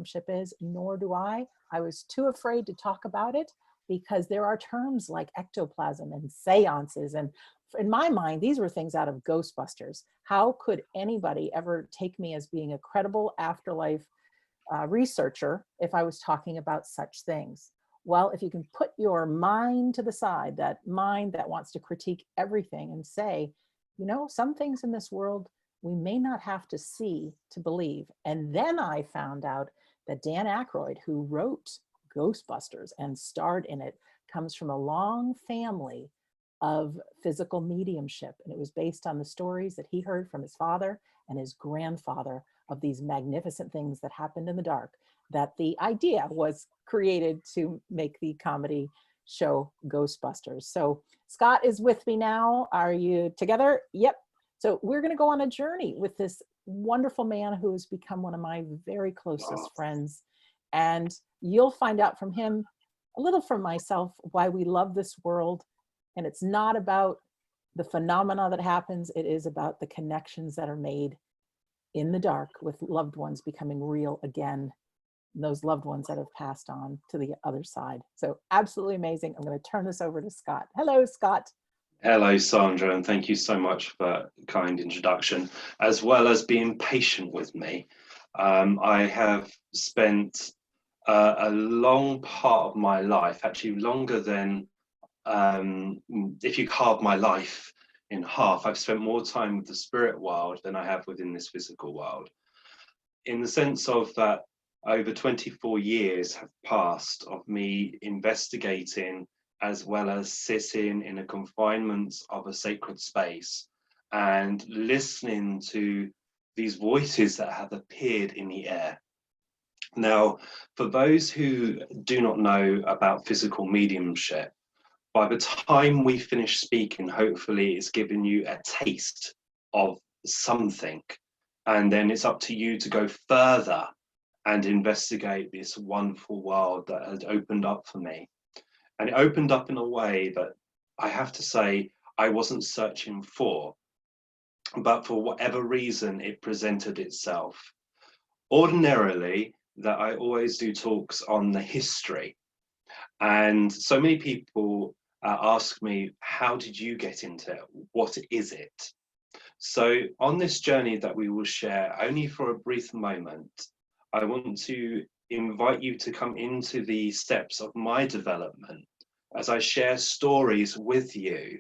mediumship is, nor do I. I was too afraid to talk about it because there are terms like ectoplasm and seances. And in my mind, these were things out of Ghostbusters. How could anybody ever take me as being a credible afterlife researcher if I was talking about such things? Well, if you can put your mind to the side, that mind that wants to critique everything and say, you know, some things in this world we may not have to see to believe. And then I found out that Dan Aykroyd, who wrote Ghostbusters and starred in it, comes from a long family of physical mediumship. And it was based on the stories that he heard from his father and his grandfather of these magnificent things that happened in the dark, that the idea was created to make the comedy show Ghostbusters. So Scott is with me now. Are you together? Yep. So we're going to go on a journey with this wonderful man who has become one of my very closest friends. And you'll find out from him, a little from myself, why we love this world. And it's not about the phenomena that happens. It is about the connections that are made in the dark with loved ones becoming real again. Those loved ones that have passed on to the other side. So absolutely amazing. I'm going to turn this over to Scott. Hello, Scott. Hello, Sandra, and thank you so much for that kind introduction, as well as being patient with me. I have spent a long part of my life, actually longer than, if you carve my life in half, I've spent more time with the spirit world than I have within this physical world. In the sense of that, over 24 years have passed of me investigating as well as sitting in a confinement of a sacred space and listening to these voices that have appeared in the air. Now, for those who do not know about physical mediumship, by the time we finish speaking, hopefully it's given you a taste of something, and then it's up to you to go further and investigate this wonderful world that has opened up for me. And it opened up in a way that I have to say I wasn't searching for, but for whatever reason it presented itself. Ordinarily, that I always do talks on the history, and so many people ask me, how did you get into it? What is it? So on this journey that we will share only for a brief moment, I want to invite you to come into the steps of my development as I share stories with you,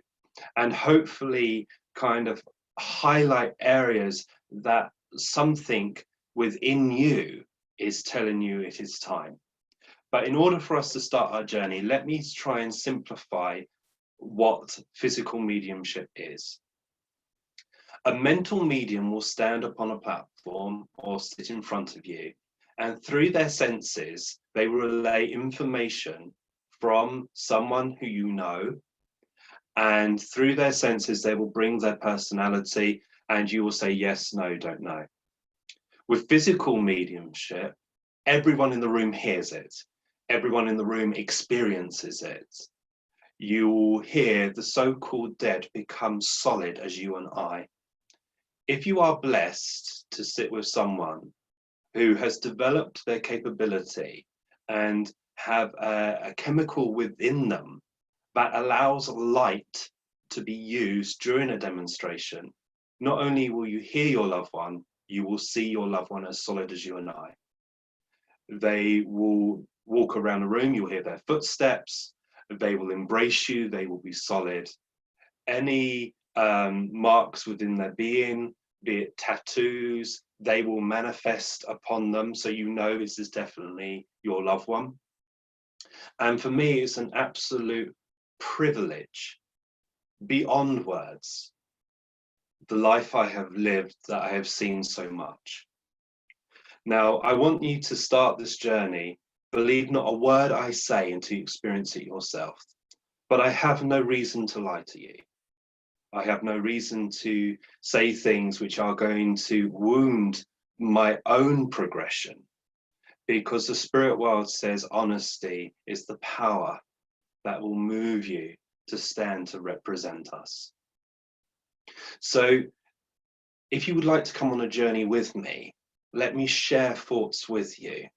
and hopefully kind of highlight areas that something within you is telling you it is time. But in order for us to start our journey, let me try and simplify what physical mediumship is. A mental medium will stand upon a platform or sit in front of you, and through their senses, they will relay information from someone who you know, and through their senses, they will bring their personality, and you will say yes, no, don't know. With physical mediumship, everyone in the room hears it. Everyone in the room experiences it. You will hear the so-called dead become solid as you and I. If you are blessed to sit with someone who has developed their capability and have a chemical within them that allows light to be used during a demonstration, not only will you hear your loved one, you will see your loved one as solid as you and I. They will walk around the room, you'll hear their footsteps, they will embrace you, they will be solid. Any marks within their being, be it tattoos, they will manifest upon them, so you know this is definitely your loved one. And for me, it's an absolute privilege, beyond words, the life I have lived, that I have seen so much. Now, I want you to start this journey. Believe not a word I say until you experience it yourself. But I have no reason to lie to you. I have no reason to say things which are going to wound my own progression, because the spirit world says honesty is the power that will move you to stand to represent us. So if you would like to come on a journey with me, let me share thoughts with you.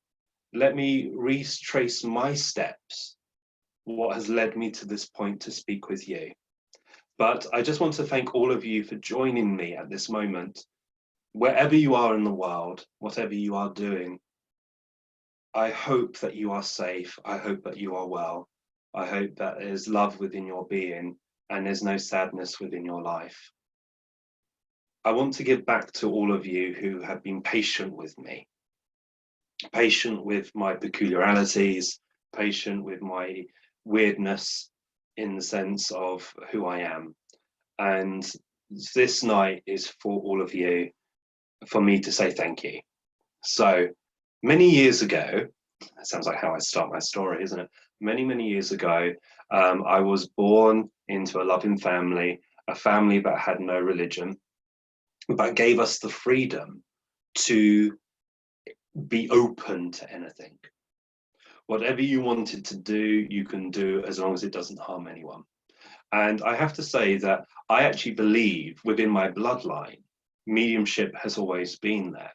let me retrace my steps, what has led me to this point to speak with you. But I just want to thank all of you for joining me at this moment. Wherever you are in the world, whatever you are doing, I hope that you are safe. I hope that you are well. I hope that there's love within your being and there's no sadness within your life. I want to give back to all of you who have been patient with me, patient with my peculiarities, patient with my weirdness in the sense of who I am. And this night is for all of you, for me to say thank you. So many years ago, that sounds like how I start my story, isn't it? Many, many years ago, I was born into a loving family, a family that had no religion, but gave us the freedom to be open to anything. Whatever you wanted to do, you can do as long as it doesn't harm anyone. And I have to say that I actually believe within my bloodline, mediumship has always been there.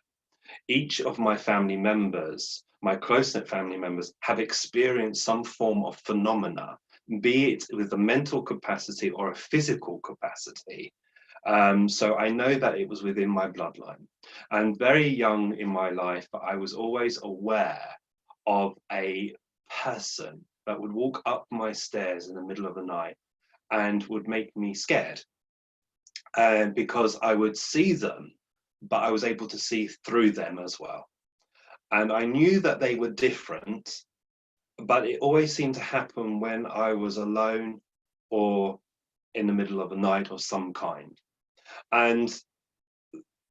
Each of my family members, my close-knit family members, have experienced some form of phenomena, be it with a mental capacity or a physical capacity. So I know that it was within my bloodline. And very young in my life, I was always aware of a person that would walk up my stairs in the middle of the night and would make me scared. And because I would see them, but I was able to see through them as well. And I knew that they were different, but it always seemed to happen when I was alone or in the middle of a night of some kind. And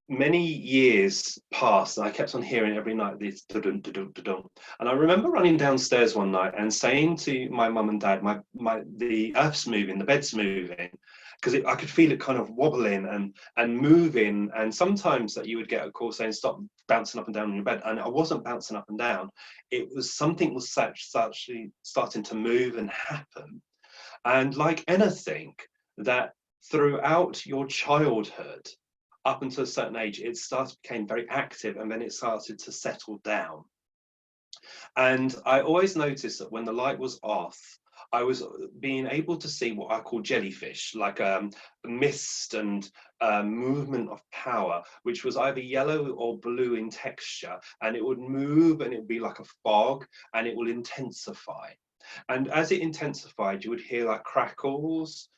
many years passed, and I kept on hearing every night this dun dun dun dun. And I remember running downstairs one night and saying to my mum and dad, the earth's moving, the bed's moving, because I could feel it kind of wobbling and moving. And sometimes that you would get a call saying, stop bouncing up and down on your bed. And I wasn't bouncing up and down. It was something was actually starting to move and happen. And like anything, that throughout your childhood, up until a certain age, it became very active, and then it started to settle down. And I always noticed that when the light was off, I was being able to see what I call jellyfish, like mist and movement of power, which was either yellow or blue in texture, and it would move and it would be like a fog, and it will intensify. And as it intensified, you would hear like crackles,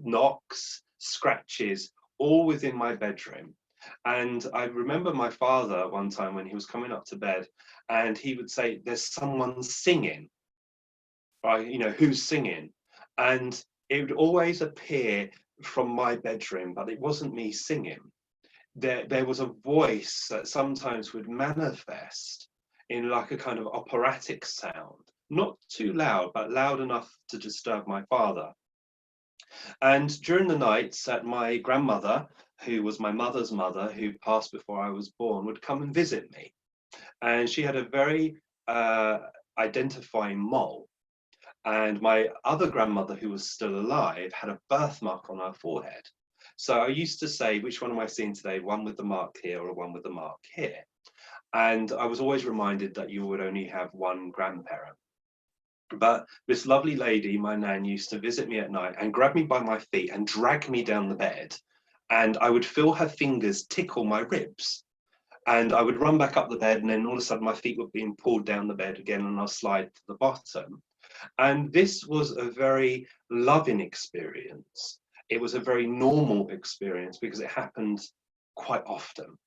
knocks, scratches, all within my bedroom. And I remember my father one time when he was coming up to bed, and he would say, there's someone singing, right? You know, who's singing? And it would always appear from my bedroom, but it wasn't me singing. There was a voice that sometimes would manifest in like a kind of operatic sound, not too loud, but loud enough to disturb my father. And during the nights that my grandmother, who was my mother's mother, who passed before I was born, would come and visit me. And she had a very identifying mole. And my other grandmother, who was still alive, had a birthmark on her forehead. So I used to say, which one am I seeing today? One with the mark here or one with the mark here? And I was always reminded that you would only have one grandparent. But this lovely lady, my nan, used to visit me at night and grab me by my feet and drag me down the bed. And I would feel her fingers tickle my ribs. And I would run back up the bed, and then all of a sudden my feet were being pulled down the bed again, and I'll slide to the bottom. And this was a very loving experience. It was a very normal experience because it happened quite often.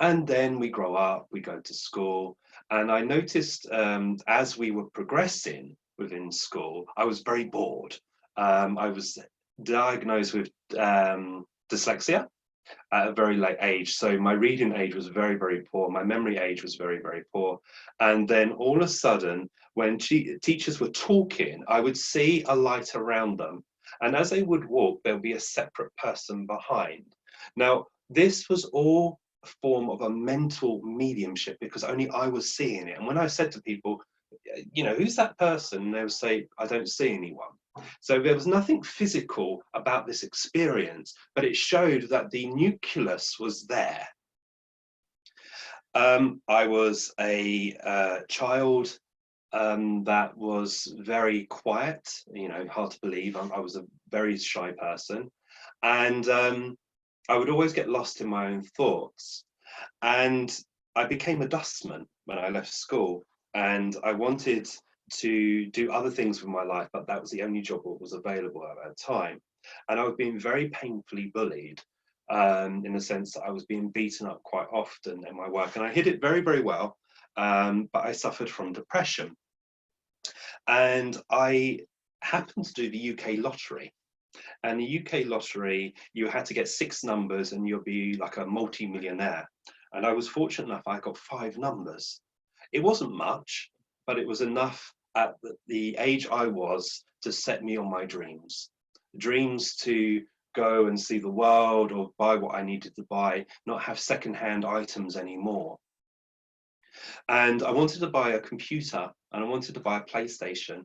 And then we grow up, we go to school, and I noticed as we were progressing within school, I was very bored. I was diagnosed with dyslexia at a very late age. So my reading age was very, very poor. My memory age was very, very poor. And then all of a sudden, when teachers were talking, I would see a light around them. And as they would walk, there would be a separate person behind. Now, this was all a form of a mental mediumship because only I was seeing it. And when I said to people, you know, who's that person? And they would say, I don't see anyone. So there was nothing physical about this experience, but it showed that the nucleus was there. I was a child that was very quiet, you know, hard to believe. I was a very shy person. And I would always get lost in my own thoughts. And I became a dustman when I left school. And I wanted to do other things with my life, but that was the only job that was available at that time. And I was being very painfully bullied, in the sense that I was being beaten up quite often in my work. And I hid it very, very well, but I suffered from depression. And I happened to do the UK lottery. And the UK lottery, you had to get 6 numbers and you'll be like a multi-millionaire. And I was fortunate enough, I got 5 numbers. It wasn't much, but it was enough at the age I was to set me on my dreams. Dreams to go and see the world or buy what I needed to buy, not have secondhand items anymore. And I wanted to buy a computer and I wanted to buy a PlayStation.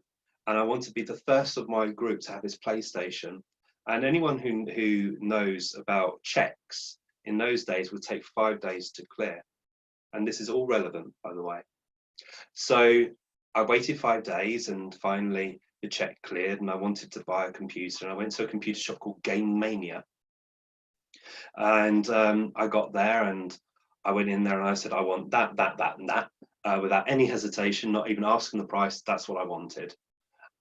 And I wanted to be the first of my group to have this PlayStation. And anyone who knows about checks in those days would take 5 days to clear. And this is all relevant, by the way. So I waited 5 days and finally the check cleared and I wanted to buy a computer. And I went to a computer shop called Game Mania. And I got there and I went in there and I said, I want that, that, that, and that, without any hesitation, not even asking the price. That's what I wanted.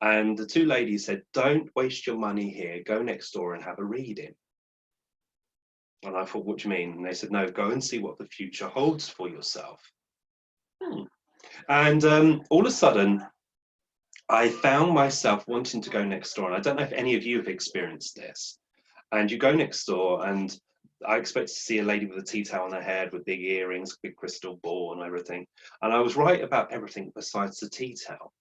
And the 2 ladies said, don't waste your money here. Go next door and have a reading. And I thought, what do you mean? And they said, no, go and see what the future holds for yourself. And all of a sudden, I found myself wanting to go next door. And I don't know if any of you have experienced this. And you go next door and I expect to see a lady with a tea towel on her head with big earrings, big crystal ball and everything. And I was right about everything besides the tea towel.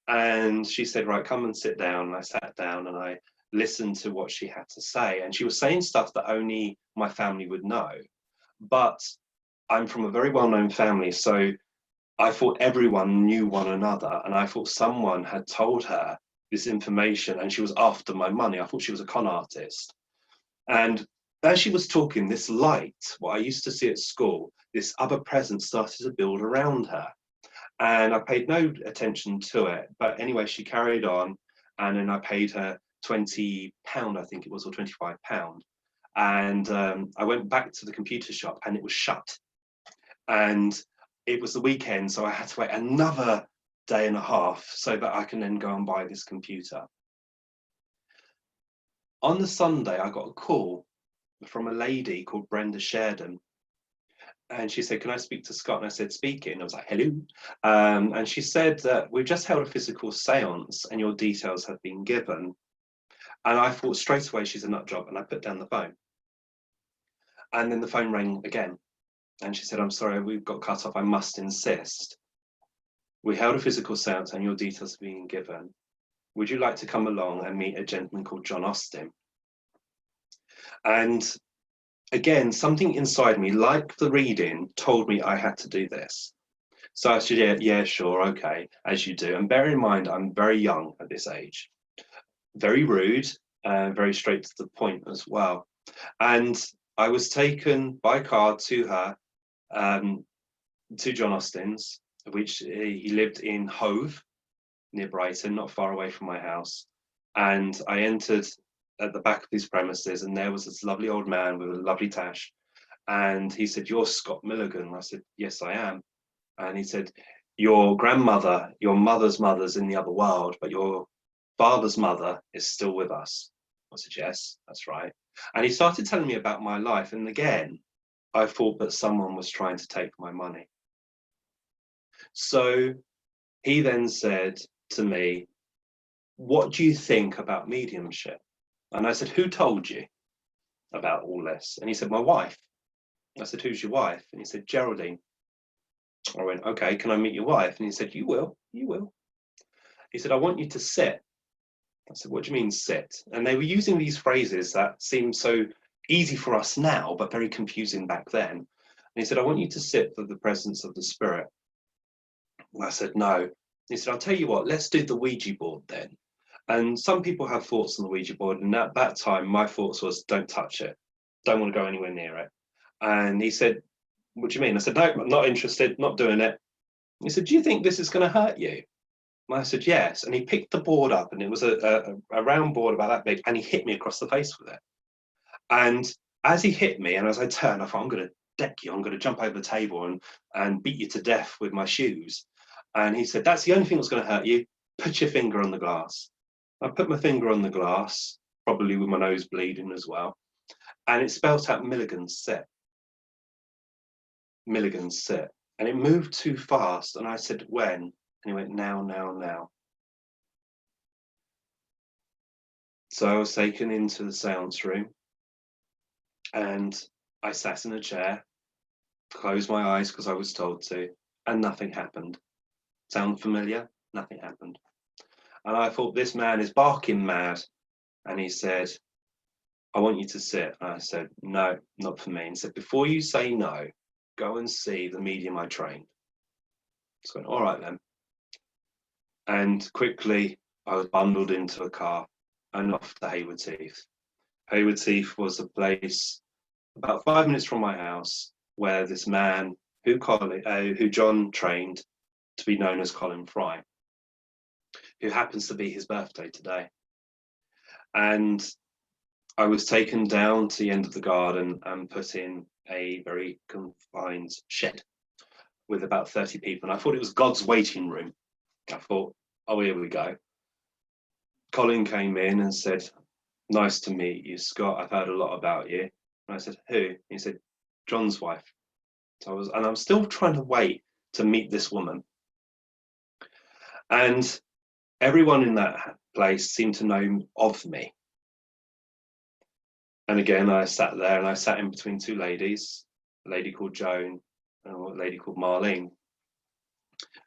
And she said, right, come and sit down. And I sat down and I listened to what she had to say. And she was saying stuff that only my family would know. But I'm from a very well-known family, so I thought everyone knew one another. And I thought someone had told her this information and she was after my money. I thought she was a con artist. And as she was talking, this light, what I used to see at school, this other presence started to build around her. And I paid no attention to it. But anyway, she carried on. And then I paid her £20, I think it was, or £25. And I went back to the computer shop and it was shut. And it was the weekend, so I had to wait another day and a half so that I can then go and buy this computer. On the Sunday, I got a call from a lady called Brenda Sheridan. And she said, can I speak to Scott? And I said, speaking. I was like, hello. And she said that we've just held a physical seance and your details have been given. And I thought straight away, she's a nut job. And I put down the phone. And then the phone rang again. And she said, I'm sorry, we've got cut off. I must insist. We held a physical seance and your details have been given. Would you like to come along and meet a gentleman called John Austin? And again, something inside me, like the reading, told me I had to do this. So I said, yeah, sure, okay, as you do. And bear in mind, I'm very young at this age. Very rude, and very straight to the point as well. And I was taken by car to her, to John Austin's, which he lived in Hove, near Brighton, not far away from my house. And I entered at the back of his premises, and there was this lovely old man with a lovely tash. And he said, you're Scott Milligan. I said, yes, I am. And he said, your grandmother, your mother's mother's in the other world, but your father's mother is still with us. I said, yes, that's right. And he started telling me about my life. And again, I thought that someone was trying to take my money. So he then said to me, what do you think about mediumship? And I said, who told you about all this? And he said, my wife. I said, who's your wife? And he said, Geraldine. I went, okay, can I meet your wife? And he said, you will. He said, I want you to sit. I said, what do you mean sit? And they were using these phrases that seem so easy for us now, but very confusing back then. And he said, I want you to sit for the presence of the spirit. And I said, no. He said, I'll tell you what, let's do the Ouija board then. And some people have thoughts on the Ouija board. And at that time, my thoughts was, don't touch it. Don't want to go anywhere near it. And he said, What do you mean? I said, no, I'm not interested, not doing it. He said, do you think this is going to hurt you? And I said, yes. And he picked the board up, and it was a round board about that big, and he hit me across the face with it. And as he hit me, and as I turned, I thought, I'm going to deck you. I'm going to jump over the table and beat you to death with my shoes. And he said, that's the only thing that's going to hurt you. Put your finger on the glass. I put my finger on the glass, probably with my nose bleeding as well. And it spelt out Milligan's sit. Milligan's sit. And it moved too fast. And I said, when? And he went, now, now, now. So I was taken into the seance room, and I sat in a chair, closed my eyes because I was told to, and nothing happened. Sound familiar? Nothing happened. And I thought, this man is barking mad. And he said, I want you to sit. And I said, no, not for me. And he said, before you say no, go and see the medium I trained. So I went, all right then. And quickly I was bundled into a car and off to Hayward Heath. Hayward Heath was a place about 5 minutes from my house where this man who John trained to be known as Colin Fry, who happens to be his birthday today. And I was taken down to the end of the garden and put in a very confined shed with about 30 people. And I thought it was God's waiting room. I thought, oh, here we go. Colin came in and said, nice to meet you, Scott. I've heard a lot about you. And I said, who? He said, John's wife. So I was still trying to wait to meet this woman. And everyone in that place seemed to know of me. And again, I sat there, and I sat in between two ladies, a lady called Joan and a lady called Marlene.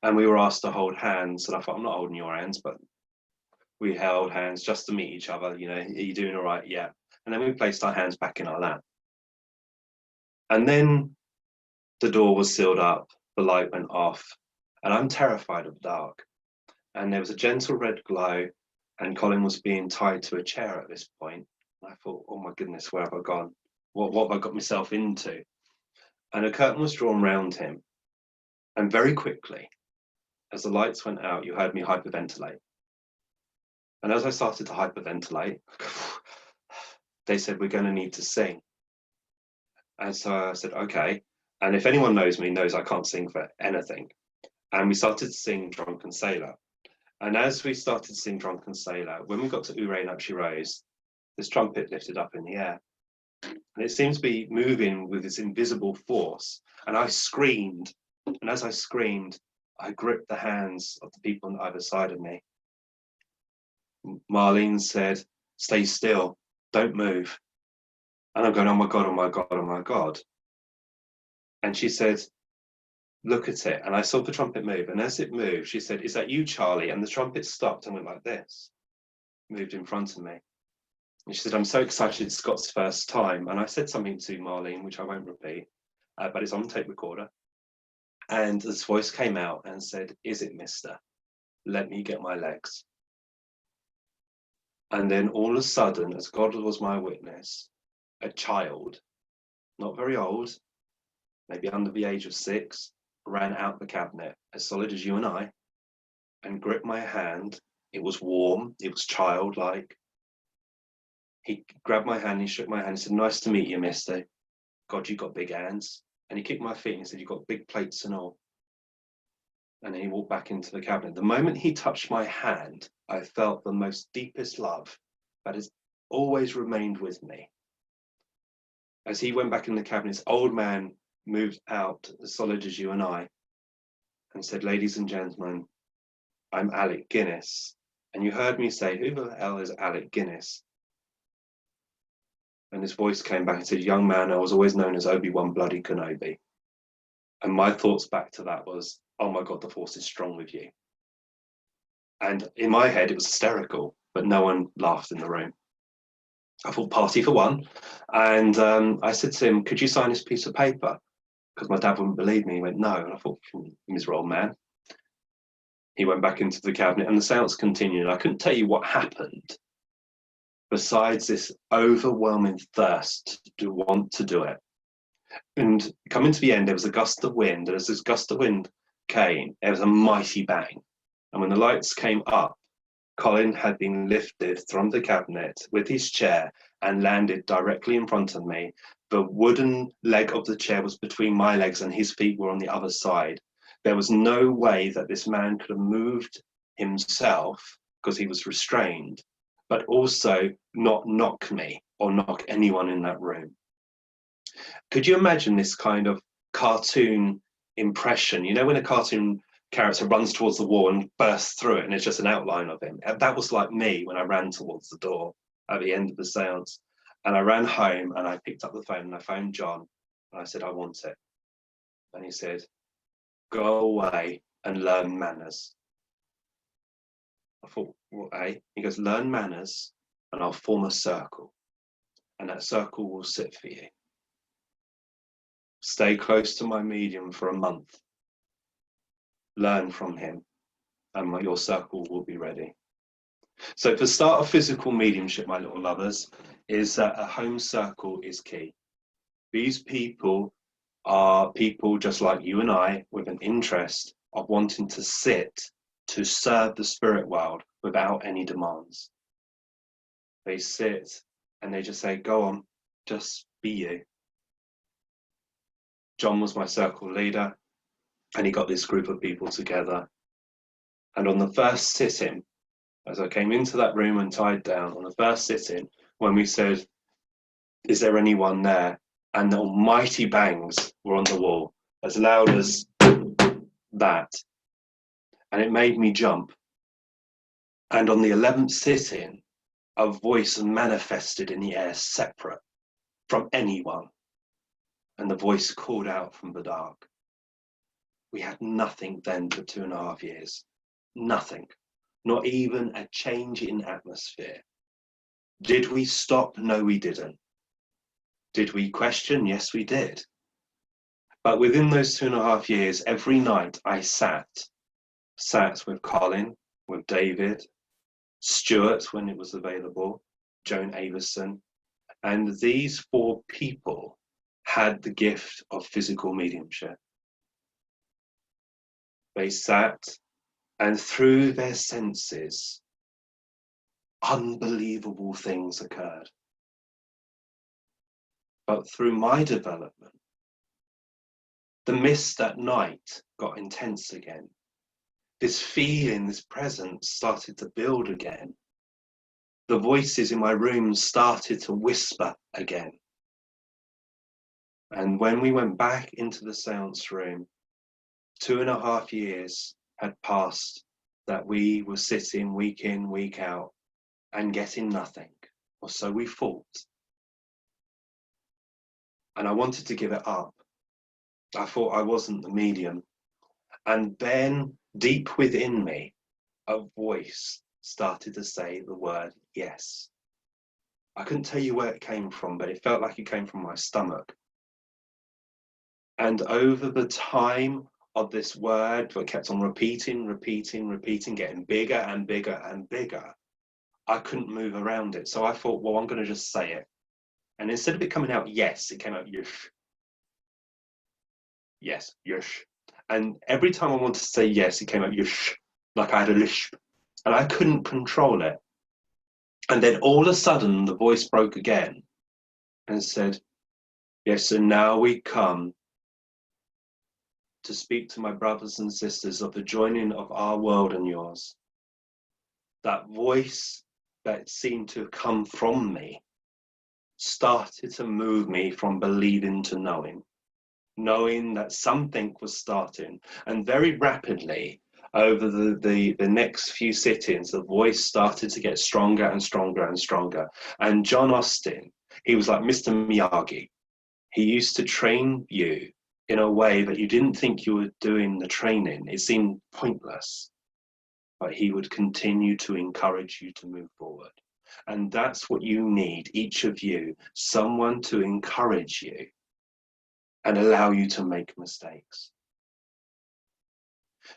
And we were asked to hold hands. And I thought, I'm not holding your hands, but we held hands just to meet each other. You know, are you doing all right? Yeah. And then we placed our hands back in our lap. And then the door was sealed up, the light went off, and I'm terrified of the dark. And there was a gentle red glow, and Colin was being tied to a chair at this point. I thought, oh my goodness, where have I gone? What have I got myself into? And a curtain was drawn round him. And very quickly, as the lights went out, you heard me hyperventilate. And as I started to hyperventilate, they said, we're going to need to sing. And so I said, okay. And if anyone knows me, knows I can't sing for anything. And we started to sing Drunken Sailor. And as we started to sing Drunken Sailor, when we got to Urain Up She Rose, this trumpet lifted up in the air. And it seemed to be moving with this invisible force. And I screamed. And as I screamed, I gripped the hands of the people on either side of me. Marlene said, stay still, don't move. And I'm going, oh my God, oh my God, oh my God. And she said, look at it. And I saw the trumpet move. And as it moved, she said, is that you, Charlie? And the trumpet stopped and went like this, moved in front of me. And she said, I'm so excited, it's Scott's first time. And I said something to Marlene, which I won't repeat, but it's on tape recorder. And this voice came out and said, is it, mister? Let me get my legs. And then all of a sudden, as God was my witness, a child, not very old, maybe under the age of 6, ran out the cabinet, as solid as you and I, and gripped my hand. It was warm, it was childlike. He grabbed my hand, he shook my hand, he said, nice to meet you, mister. God, you got big hands. And he kicked my feet and he said, you've got big plates and all. And then he walked back into the cabinet. The moment he touched my hand, I felt the most deepest love that has always remained with me. As he went back in the cabinet, this old man moved out as solid as you and I and said, ladies and gentlemen, I'm Alec Guinness. And you heard me say, who the hell is Alec Guinness? And his voice came back and said, young man, I was always known as Obi-Wan Bloody Kenobi. And my thoughts back to that was, oh my God, the force is strong with you. And in my head, it was hysterical, but no one laughed in the room. I thought, party for one. And I said to him, could you sign this piece of paper? Because my dad wouldn't believe me. He went, no. And I thought, miserable man. He went back into the cabinet and the seance continued. I couldn't tell you what happened, besides this overwhelming thirst to want to do it. And coming to the end, there was a gust of wind. And as this gust of wind came, there was a mighty bang. And when the lights came up, Colin had been lifted from the cabinet with his chair and landed directly in front of me. The wooden leg of the chair was between my legs and his feet were on the other side. There was no way that this man could have moved himself because he was restrained, but also not knock me or knock anyone in that room. Could you imagine this kind of cartoon impression? You know, when a cartoon character runs towards the wall and bursts through it and it's just an outline of him. That was like me when I ran towards the door at the end of the seance. And I ran home and I picked up the phone and I phoned John and I said, I want it. And he said, go away and learn manners. I thought, well, he goes, learn manners and I'll form a circle. And that circle will sit for you. Stay close to my medium for a month. Learn from him and your circle will be ready. So the start of physical mediumship, my little lovers, is that a home circle is key. These people are people just like you and I with an interest of wanting to sit to serve the spirit world without any demands. They sit and they just say, go on, just be you. John was my circle leader and he got this group of people together. And on the first sitting, as I came into that room and tied down, on the first sitting, when we said, is there anyone there? And the almighty bangs were on the wall, as loud as that. And it made me jump. And on the 11th sitting, a voice manifested in the air separate from anyone. And the voice called out from the dark. We had nothing then for 2.5 years. Nothing. Not even a change in atmosphere. Did we stop? No, we didn't. Did we question? Yes, we did. But within those 2.5 years, every night I sat with Colin, with David, Stuart when it was available, Joan Avison, and these 4 people had the gift of physical mediumship. They sat, and through their senses, unbelievable things occurred. But through my development, the mist at night got intense again. This feeling, this presence started to build again. The voices in my room started to whisper again. And when we went back into the seance room, 2.5 years had passed that we were sitting week in, week out and getting nothing, or so we thought. And I wanted to give it up. I thought I wasn't the medium. And then deep within me, a voice started to say the word yes. I couldn't tell you where it came from, but it felt like it came from my stomach. And over the time of this word, that kept on repeating, getting bigger and bigger and bigger, I couldn't move around it. So I thought, well, I'm going to just say it. And instead of it coming out yes, it came out yush. Yes, yush. And every time I wanted to say yes, it came out yush, like I had a lisp. And I couldn't control it. And then all of a sudden, the voice broke again and said, yes, and now we come to speak to my brothers and sisters of the joining of our world and yours. That voice that seemed to come from me started to move me from believing to knowing that something was starting. And very rapidly, over the next few sittings, the voice started to get stronger and stronger and stronger. And John Austin, he was like Mr. Miyagi. He used to train you in a way that you didn't think you were doing the training. It seemed pointless, but he would continue to encourage you to move forward. And that's what you need, each of you, someone to encourage you and allow you to make mistakes.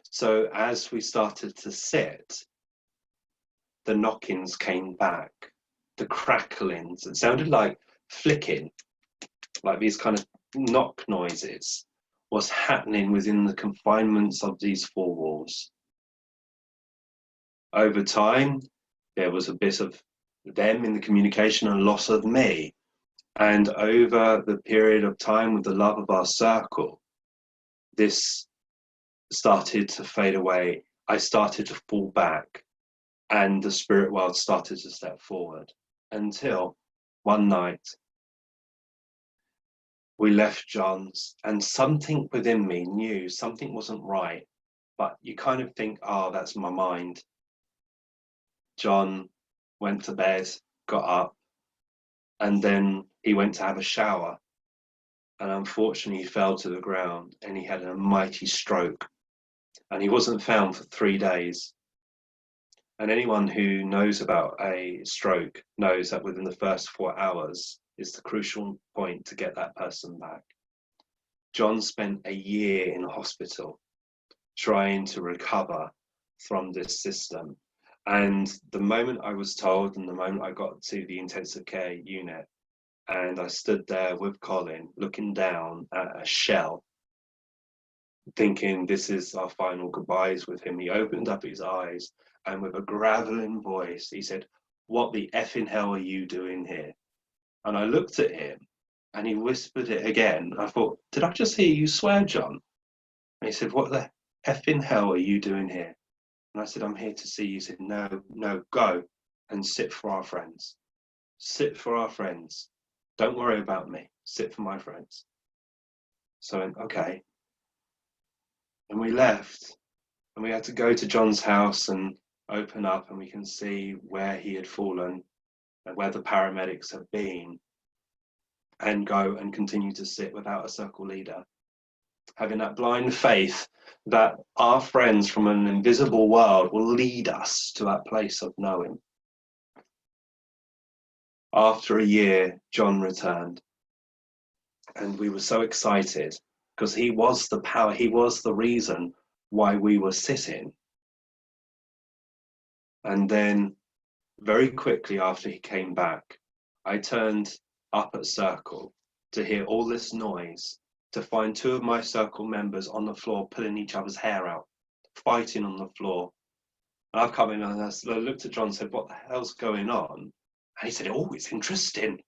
So as we started to sit, the knockings came back, the cracklings. It sounded like flicking, like these kind of knock noises was happening within the confinements of these four walls. Over time, there was a bit of them in the communication and loss of me. And over the period of time with the love of our circle, this started to fade away. I started to fall back, and the spirit world started to step forward, until one night we left John's, and something within me knew something wasn't right, but you kind of think, oh, that's my mind. John went to bed, got up, and then he went to have a shower, and unfortunately he fell to the ground and he had a mighty stroke, and he wasn't found for 3 days. And anyone who knows about a stroke knows that within the first 4 hours is the crucial point to get that person back. John spent a year in hospital trying to recover from this system. And the moment I was told, and the moment I got to the intensive care unit, and I stood there with Colin looking down at a shell, thinking this is our final goodbyes with him, he opened up his eyes, and with a gravelling voice, he said, "What the effing hell are you doing here?" And I looked at him, and he whispered it again. I thought, did I just hear you swear, John? And he said, "What the effing hell are you doing here?" And I said, "I'm here to see you." He said, no, go and sit for our friends. Sit for our friends. Don't worry about me. Sit for my friends. So I went, okay. And we left, and we had to go to John's house and open up, and we can see where he had fallen and where the paramedics have been, and go and continue to sit without a circle leader, having that blind faith that our friends from an invisible world will lead us to that place of knowing. After a year, John returned, and we were so excited because he was the power, he was the reason why we were sitting. And then very quickly after he came back, I turned up at Circle to hear all this noise, to find 2 of my Circle members on the floor pulling each other's hair out, fighting on the floor. And I've come in and I looked at John and said, "What the hell's going on?" And he said, "Oh, it's interesting."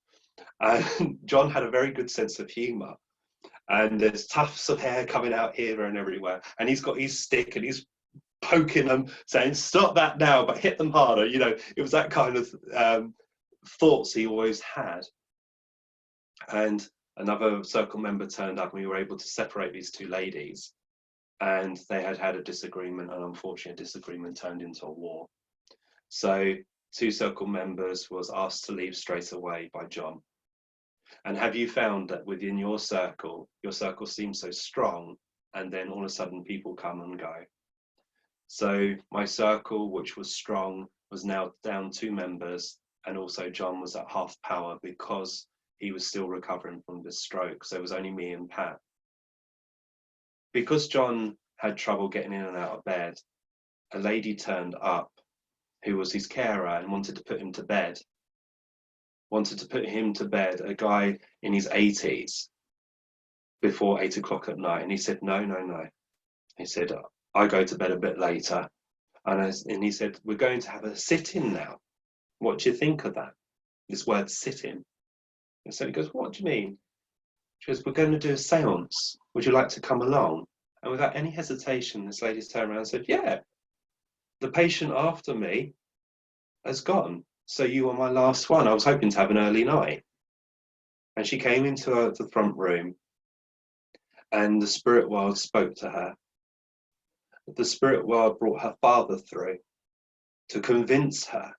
And John had a very good sense of humour. And there's tufts of hair coming out here and everywhere. And he's got his stick and he's poking them, saying, "Stop that now, but hit them harder." You know, it was that kind of thoughts he always had. And another Circle member turned up, and we were able to separate these 2 ladies. And they had had a disagreement, and unfortunately a disagreement turned into a war. So 2 Circle members was asked to leave straight away by John. And have you found that within your circle seems so strong, and then all of a sudden people come and go? So my circle, which was strong, was now down 2 members, and also John was at half power because he was still recovering from this stroke. So it was only me and Pat. Because John had trouble getting in and out of bed, a lady turned up who was his carer and wanted to put him to bed. A guy in his 80s, before 8 o'clock at night. And he said, no. He said, "I go to bed a bit later." And he said, "We're going to have a sit-in now. What do you think of that?" This word sit-in. And so he goes, "What do you mean?" She goes, "We're going to do a seance. Would you like to come along?" And without any hesitation, this lady turned around and said, "Yeah, the patient after me has gone. So you were my last one. I was hoping to have an early night." And she came into the front room, and the spirit world spoke to her. The spirit world brought her father through to convince her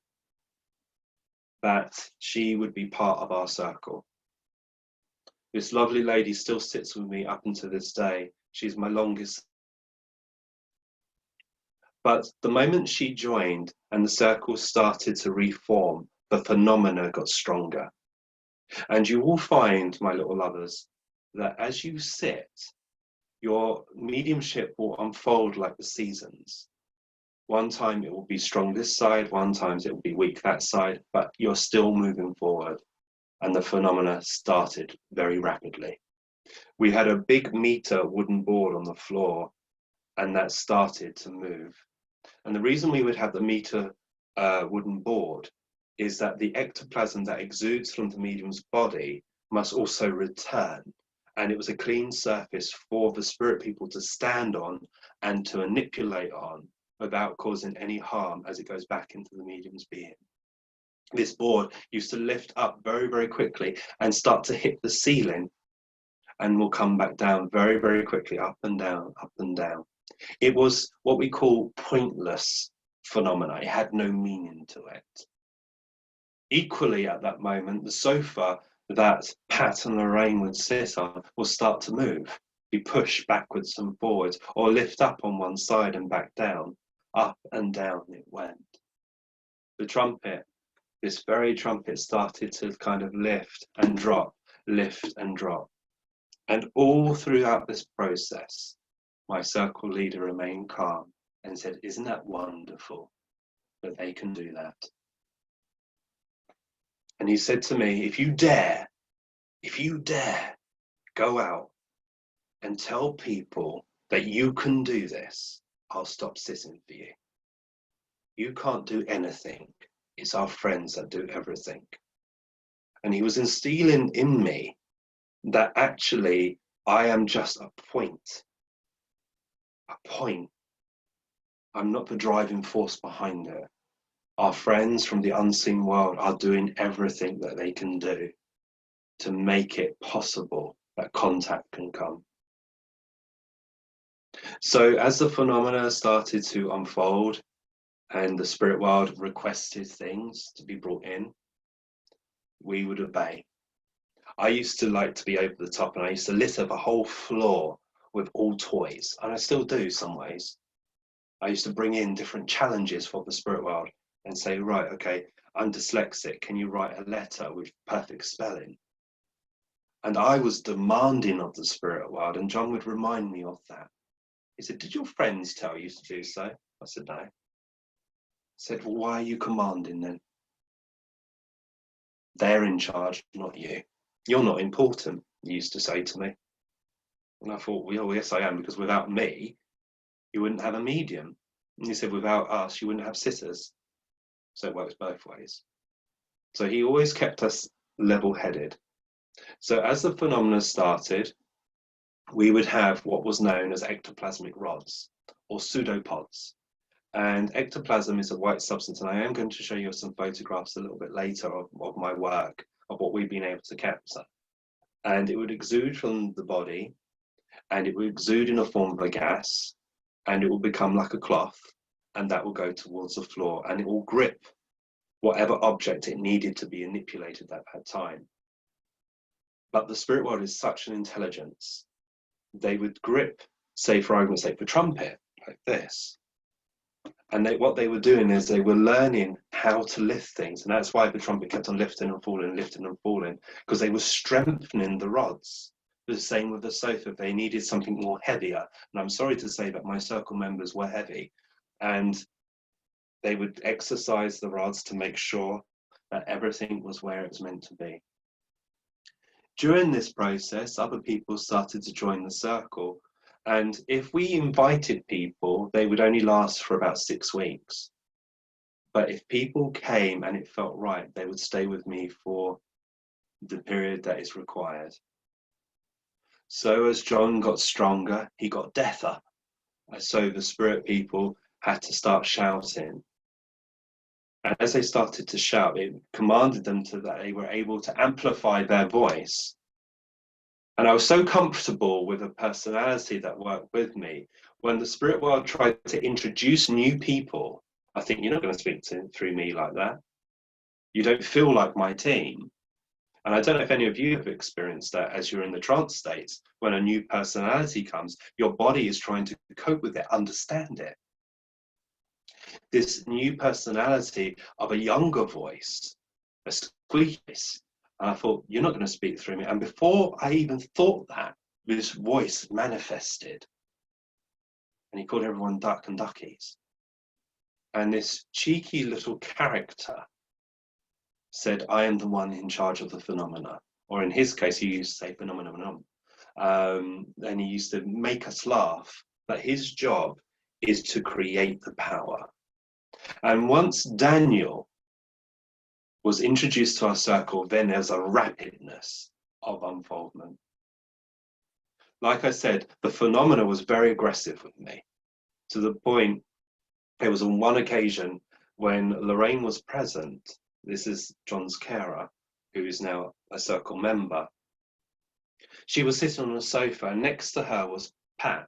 that she would be part of our circle. This lovely lady still sits with me up until this day. She's my longest. But the moment she joined and the circle started to reform, the phenomena got stronger. And you will find, my little lovers, that as you sit, your mediumship will unfold like the seasons. One time it will be strong this side, one time it will be weak that side, but you're still moving forward. And the phenomena started very rapidly. We had a big meter wooden board on the floor, and that started to move. And the reason we would have the meter wooden board is that the ectoplasm that exudes from the medium's body must also return. And it was a clean surface for the spirit people to stand on and to manipulate on without causing any harm as it goes back into the medium's being. This board used to lift up very, very quickly and start to hit the ceiling, and will come back down very, very quickly, up and down, up and down. It was what we call pointless phenomena. It had no meaning to it. Equally, at that moment, the sofa that Pat and Lorraine would sit on will start to move, be pushed backwards and forwards, or lift up on one side and back down. Up and down it went. The trumpet, this very trumpet, started to kind of lift and drop, lift and drop. And all throughout this process, my circle leader remained calm and said, "Isn't that wonderful that they can do that?" And he said to me, if you dare, go out and tell people that you can do this, I'll stop sitting for you. You can't do anything. It's our friends that do everything. And he was instilling in me that actually I am just a point. A point. I'm not the driving force behind it. Our friends from the unseen world are doing everything that they can do to make it possible that contact can come. So as the phenomena started to unfold and the spirit world requested things to be brought in, we would obey. I used to like to be over the top, and I used to litter the whole floor with all toys, and I still do some ways. I used to bring in different challenges for the spirit world and say, right, okay, I'm dyslexic, can you write a letter with perfect spelling? And I was demanding of the spirit world, and John would remind me of that. He said, did your friends tell you to do so? I said, no. He said, well, why are you commanding then? They're in charge, not you. You're not important, he used to say to me. And I thought, well, yes, I am, because without me, you wouldn't have a medium. And he said, without us, you wouldn't have sitters. So it works both ways. So he always kept us level-headed. So as the phenomena started, we would have what was known as ectoplasmic rods or pseudopods. And ectoplasm is a white substance, and I am going to show you some photographs a little bit later of my work, of what we've been able to capture. And it would exude from the body, and it would exude in a form of a gas, and it will become like a cloth, and that will go towards the floor, and it will grip whatever object it needed to be manipulated at that time. But the spirit world is such an intelligence. They would grip, say for argument's sake, the trumpet, like this. And what they were doing is they were learning how to lift things. And that's why the trumpet kept on lifting and falling, because they were strengthening the rods. The same with the sofa. They needed something more heavier. And I'm sorry to say that my circle members were heavy. And they would exercise the rods to make sure that everything was where it was meant to be. During this process, other people started to join the circle. And if we invited people, they would only last for about 6 weeks. But if people came and it felt right, they would stay with me for the period that is required. So as John got stronger, he got deafer. So the spirit people had to start shouting. And as they started to shout, it commanded them that they were able to amplify their voice. And I was so comfortable with the personality that worked with me. When the spirit world tried to introduce new people, I think, you're not going to speak through me like that. You don't feel like my team. And I don't know if any of you have experienced that as you're in the trance states. When a new personality comes, your body is trying to cope with it, understand it. This new personality of a younger voice, a squeaky voice, and I thought, you're not going to speak through me. And before I even thought that, this voice manifested. And he called everyone duck and duckies. And this cheeky little character said, I am the one in charge of the phenomena. Or in his case, he used to say phenomenon. and he used to make us laugh. But his job is to create the power. And once Daniel was introduced to our circle, then there's a rapidness of unfoldment. Like I said, the phenomena was very aggressive with me, to the point, it was on one occasion when Lorraine was present. This is John's carer, who is now a circle member. She was sitting on a sofa, and next to her was Pat.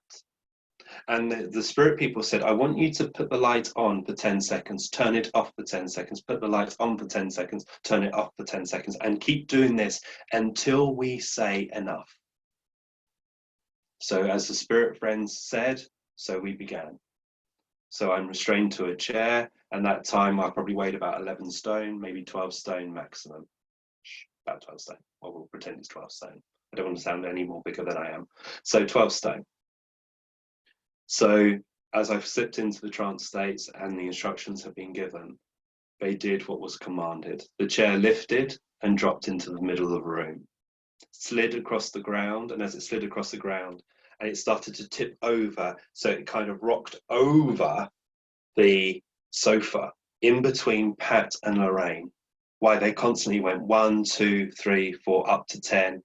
And the spirit people said, I want you to put the light on for 10 seconds, turn it off for 10 seconds, put the light on for 10 seconds, turn it off for 10 seconds, and keep doing this until we say enough. So as the spirit friends said, so we began. So I'm restrained to a chair, and that time I probably weighed about 11 stone, maybe 12 stone maximum. About 12 stone. Well, we'll pretend it's 12 stone. I don't want to sound any more bigger than I am. So 12 stone. So as I've slipped into the trance states and the instructions have been given, they did what was commanded. The chair lifted and dropped into the middle of the room, slid across the ground, and as it slid across the ground, and it started to tip over, so it kind of rocked over the sofa in between Pat and Lorraine. Why they constantly went 1, 2, 3, 4, up to 10,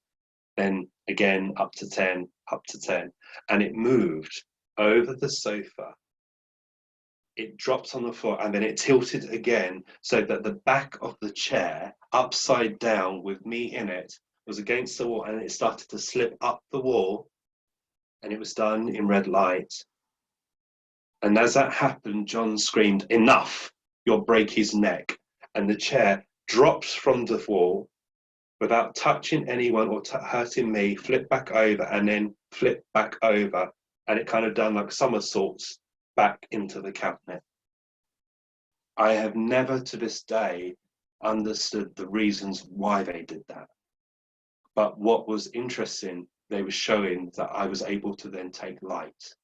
then again up to 10, up to 10, and it moved over the sofa. It dropped on the floor, and then it tilted again, so that the back of the chair, upside down with me in it, was against the wall, and it started to slip up the wall, and it was done in red light. And as that happened, John screamed, "Enough, you'll break his neck." And the chair dropped from the wall without touching anyone or hurting me, flipped back over, and then flipped back over. And it kind of done like somersaults back into the cabinet. I have never to this day understood the reasons why they did that. But what was interesting, they were showing that I was able to then take light.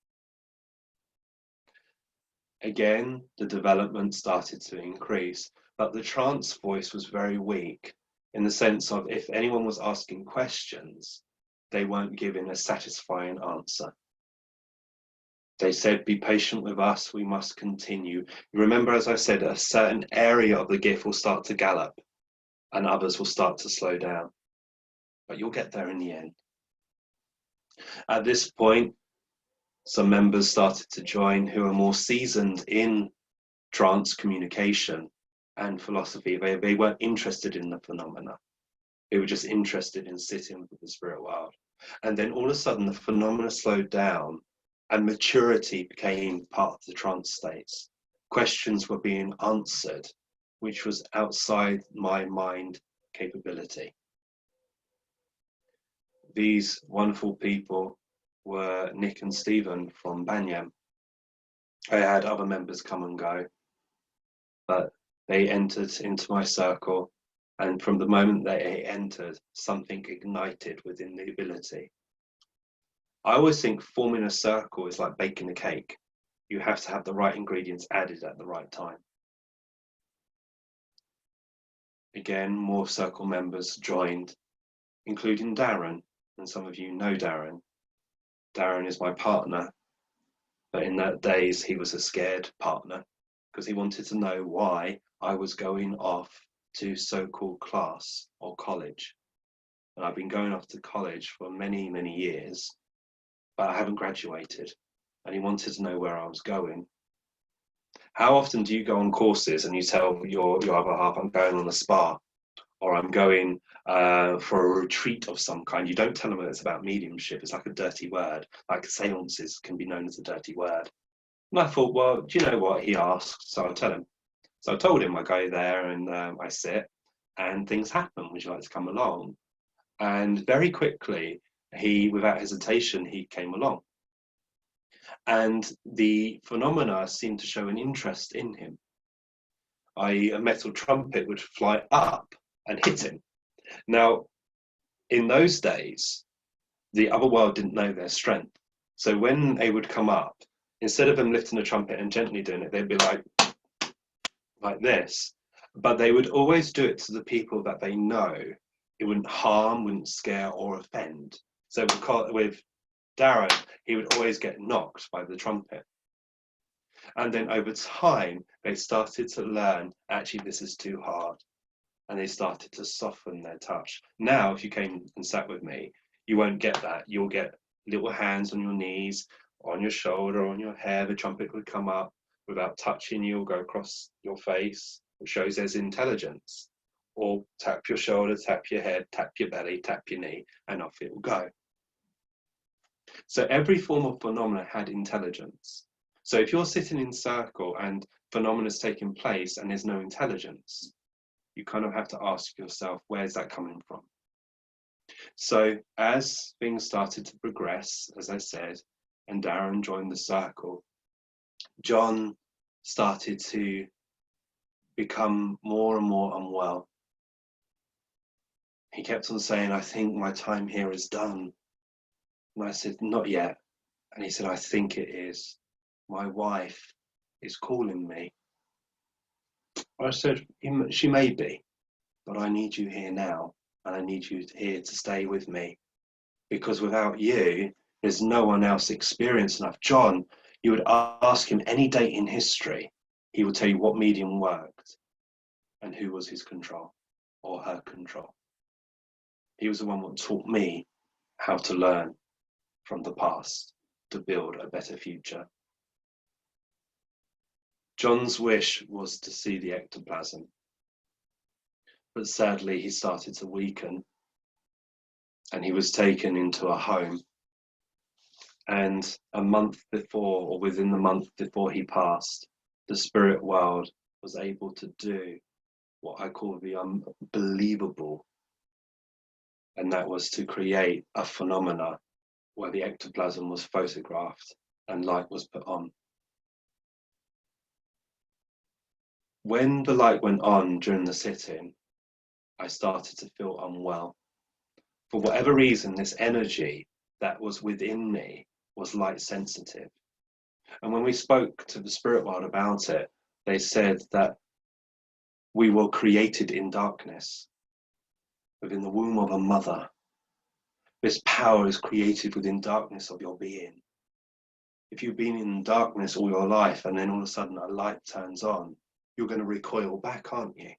Again, the development started to increase, but the trance voice was very weak, in the sense of if anyone was asking questions, they weren't giving a satisfying answer. They said, be patient with us, we must continue. Remember, as I said, a certain area of the gift will start to gallop and others will start to slow down. But you'll get there in the end. At this point, some members started to join who are more seasoned in trance communication and philosophy. They weren't interested in the phenomena. They were just interested in sitting with the spirit world. And then all of a sudden, the phenomena slowed down and maturity became part of the trance states. Questions were being answered, which was outside my mind capability. These wonderful people were Nick and Stephen from Banyam. I had other members come and go, but they entered into my circle, and from the moment they entered, something ignited within the ability. I always think forming a circle is like baking a cake. You have to have the right ingredients added at the right time. Again, more circle members joined, including Darren, and some of you know Darren. Darren is my partner, but in that days he was a scared partner because he wanted to know why I was going off to so-called class or college. And I've been going off to college for many, many years, but I haven't graduated, and he wanted to know where I was going. How often do you go on courses and you tell your other half, I'm going on a spa, or I'm going for a retreat of some kind? You don't tell them it's about mediumship. It's like a dirty word, like seances can be known as a dirty word. And I thought, well, do you know what? He asked, so I'll tell him. So I told him I go there and I sit, and things happen. Would you like to come along? And very quickly, he, without hesitation, he came along. And the phenomena seemed to show an interest in him. A metal trumpet would fly up and hit him. Now, in those days, the other world didn't know their strength. So when they would come up, instead of them lifting a trumpet and gently doing it, they'd be like this. But they would always do it to the people that they know it wouldn't harm, wouldn't scare or offend. So with Darren, he would always get knocked by the trumpet. And then over time, they started to learn, actually, this is too hard. And they started to soften their touch. Now, if you came and sat with me, you won't get that. You'll get little hands on your knees, on your shoulder, on your hair. The trumpet would come up without touching you, or go across your face, which shows there's intelligence. Or tap your shoulder, tap your head, tap your belly, tap your knee, and off it will go. So every form of phenomena had intelligence. So if you're sitting in circle and phenomena is taking place and there's no intelligence, you kind of have to ask yourself, where's that coming from? So as things started to progress, as I said, and Darren joined the circle, John started to become more and more unwell. He kept on saying, I think my time here is done. And I said, not yet. And he said, I think it is. My wife is calling me. I said, she may be, but I need you here now. And I need you here to stay with me. Because without you, there's no one else experienced enough. John, you would ask him any date in history, he would tell you what medium worked and who was his control or her control. He was the one that taught me how to learn from the past to build a better future. John's wish was to see the ectoplasm, but sadly he started to weaken and he was taken into a home. And a month before, or within the month before he passed, the spirit world was able to do what I call the unbelievable. And that was to create a phenomena where the ectoplasm was photographed and light was put on. When the light went on during the sitting, I started to feel unwell. For whatever reason, this energy that was within me was light sensitive. And when we spoke to the spirit world about it, they said that we were created in darkness, within the womb of a mother. This power is created within darkness of your being. If you've been in darkness all your life and then all of a sudden a light turns on, you're going to recoil back, aren't you?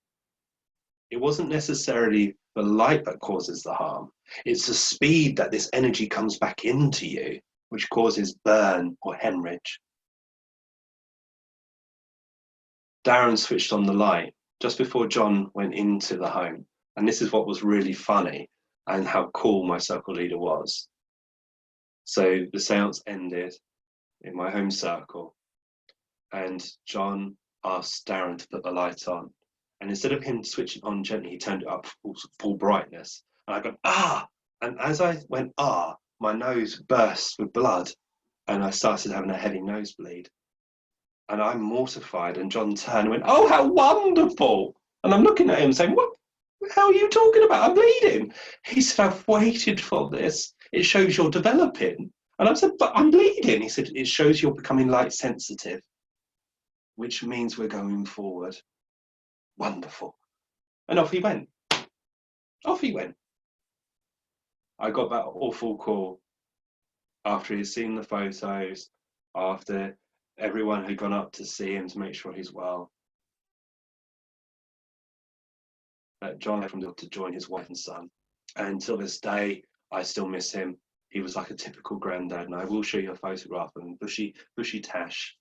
It wasn't necessarily the light that causes the harm. It's the speed that this energy comes back into you, which causes burn or hemorrhage. Darren switched on the light just before John went into the home. And this is what was really funny and how cool my circle leader was. So the seance ended in my home circle and John asked Darren to put the light on. And instead of him switching on gently, he turned it up full brightness. And I go, ah! And as I went, ah, my nose burst with blood and I started having a heavy nosebleed. And I'm mortified. And John turned and went, oh, how wonderful. And I'm looking at him saying, what the hell are you talking about? I'm bleeding. He said, I've waited for this. It shows you're developing. And I said, but I'm bleeding. He said, it shows you're becoming light sensitive, which means we're going forward. Wonderful. And off he went. Off he went. I got that awful call after he'd seen the photos, after everyone had gone up to see him to make sure he's well. That John left to join his wife and son. And till this day, I still miss him. He was like a typical granddad. And I will show you a photograph of him. Bushy tash,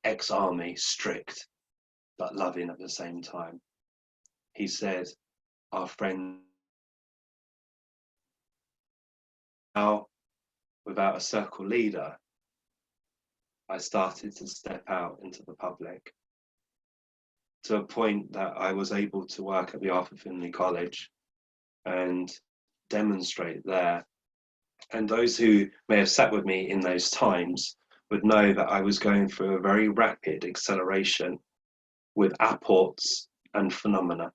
ex-army, strict, but loving at the same time. He said, our friend, now without a circle leader, I started to step out into the public to a point that I was able to work at the Arthur Findlay College and demonstrate there. And those who may have sat with me in those times would know that I was going through a very rapid acceleration with apports and phenomena.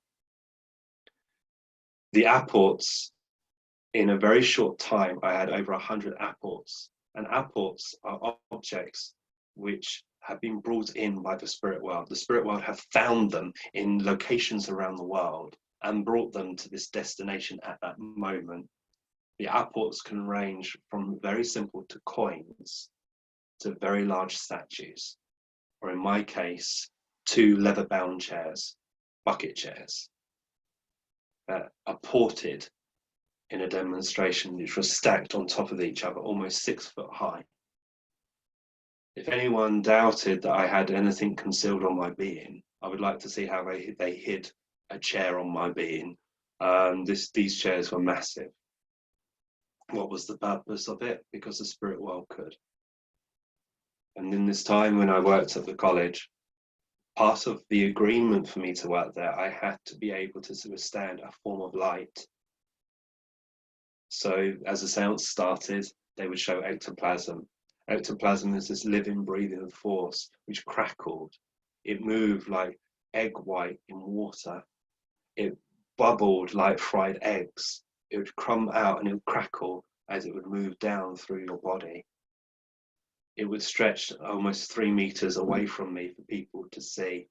The apports, in a very short time, I had over 100 apports. And apports are objects which have been brought in by the spirit world. The spirit world have found them in locations around the world and brought them to this destination at that moment. The apports can range from very simple to coins to very large statues, or in my case, 2 leather-bound chairs, bucket chairs, that apported in a demonstration which was stacked on top of each other, almost 6 foot high. If anyone doubted that I had anything concealed on my being, I would like to see how they hid a chair on my being. These chairs were massive. What was the purpose of it? Because the spirit world could. And in this time when I worked at the college, part of the agreement for me to work there, I had to be able to withstand a form of light. So as the seance started, they would show ectoplasm. Ectoplasm is this living, breathing force which crackled. It moved like egg white in water. It bubbled like fried eggs. It would crumb out and it would crackle as it would move down through your body. It would stretch almost 3 meters away from me for people to see.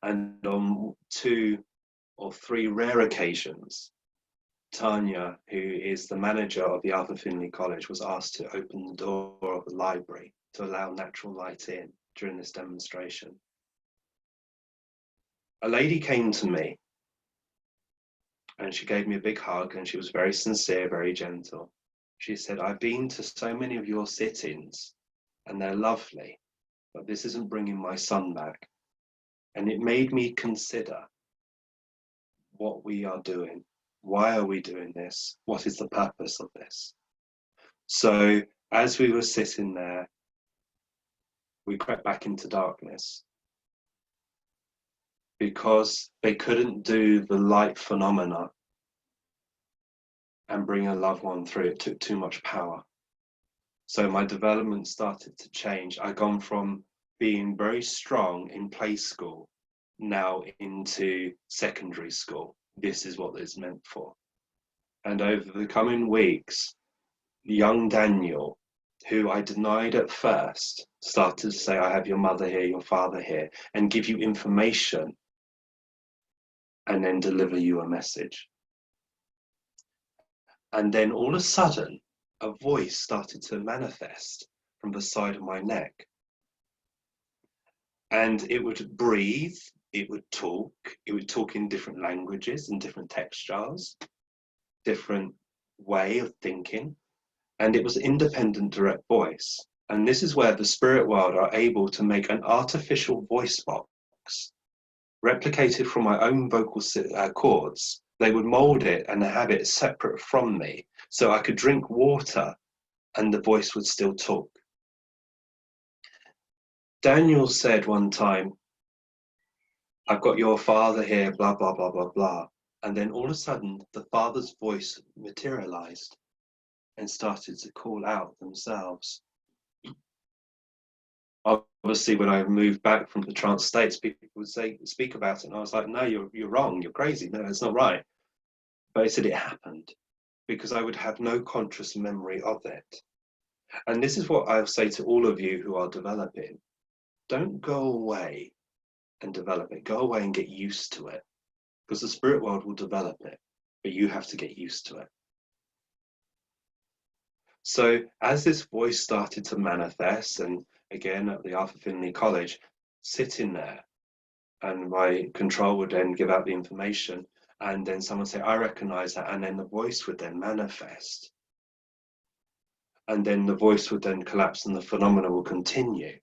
And on 2 or 3 rare occasions, Tanya, who is the manager of the Arthur Findlay College, was asked to open the door of the library to allow natural light in during this demonstration. A lady came to me and she gave me a big hug, and she was very sincere, very gentle. She said, I've been to so many of your sit-ins and they're lovely, but this isn't bringing my son back. And it made me consider what we are doing. Why are we doing this? What is the purpose of this? So as we were sitting there, we crept back into darkness because they couldn't do the light phenomena and bring a loved one through. It took too much power. So my development started to change. I'd gone from being very strong in play school now into secondary school. This is what it's meant for. And over the coming weeks, young Daniel, who I denied at first, started to say, I have your mother here, your father here, and give you information and then deliver you a message. And then all of a sudden, a voice started to manifest from the side of my neck. And it would breathe, it would talk in different languages and different textures, different way of thinking. And it was independent direct voice. And this is where the spirit world are able to make an artificial voice box replicated from my own vocal cords. They would mold it and have it separate from me, so I could drink water and the voice would still talk. Daniel said one time, I've got your father here, blah, blah, blah, blah, blah. And then all of a sudden, the father's voice materialized and started to call out themselves. Obviously, when I moved back from the trance states, people would say, speak about it. And I was like, no, you're wrong, you're crazy. No, it's not right. But I said it happened because I would have no conscious memory of it. And this is what I'll say to all of you who are developing. Don't go away and develop it. Go away and get used to it, because the spirit world will develop it, but you have to get used to it. So as this voice started to manifest, and again at the Arthur Findlay College, sitting there, and my control would then give out the information, and then someone say, I recognize that, and then the voice would then manifest. And then the voice would then collapse and the phenomena will continue.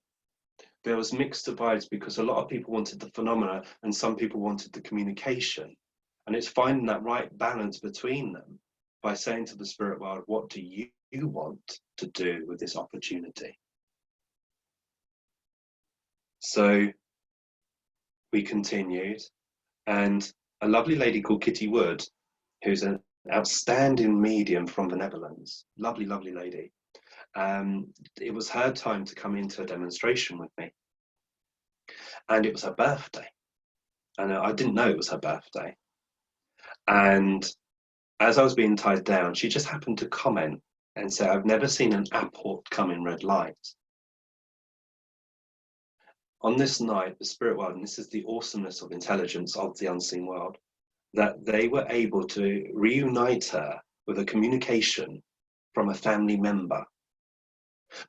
There was mixed divides because a lot of people wanted the phenomena and some people wanted the communication. And it's finding that right balance between them by saying to the spirit world, what do you want to do with this opportunity? So we continued, and a lovely lady called Kitty Wood, who's an outstanding medium from the Netherlands, lovely, lovely lady. It was her time to come into a demonstration with me. And it was her birthday. And I didn't know it was her birthday. And as I was being tied down, she just happened to comment and say, I've never seen an apport come in red light. On this night, the spirit world, and this is the awesomeness of intelligence of the unseen world, that they were able to reunite her with a communication from a family member,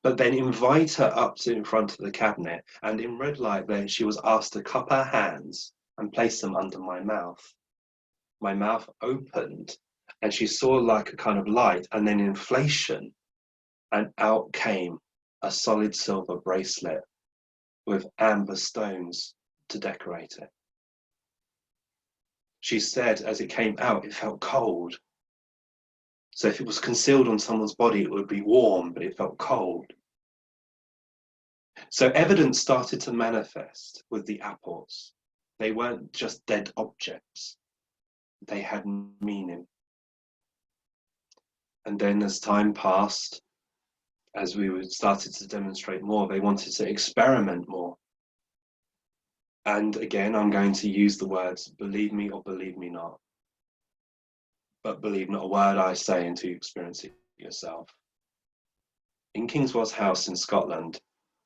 but then invite her up to in front of the cabinet, and in red light there she was asked to cup her hands and place them under my mouth. My mouth opened and she saw like a kind of light and then inflation, and out came a solid silver bracelet with amber stones to decorate it. She said as it came out, it felt cold. So if it was concealed on someone's body, it would be warm, but it felt cold. So evidence started to manifest with the apports. They weren't just dead objects. They had meaning. And then as time passed, as we started to demonstrate more, they wanted to experiment more. And again, I'm going to use the words, believe me or believe me not. But believe not a word I say until you experience it yourself. In Kingswell's house in Scotland,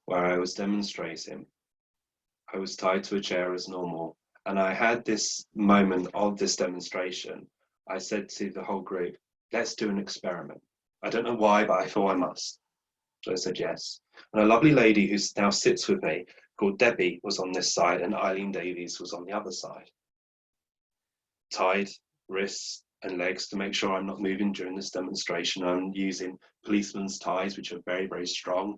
where I was demonstrating, I was tied to a chair as normal. And I had this moment of this demonstration. I said to the whole group, let's do an experiment. I don't know why, but I thought I must. So I said yes. And a lovely lady who now sits with me, called Debbie, was on this side, and Eileen Davies was on the other side. Tied wrists and legs to make sure I'm not moving during this demonstration. I'm using policeman's ties, which are very, very strong,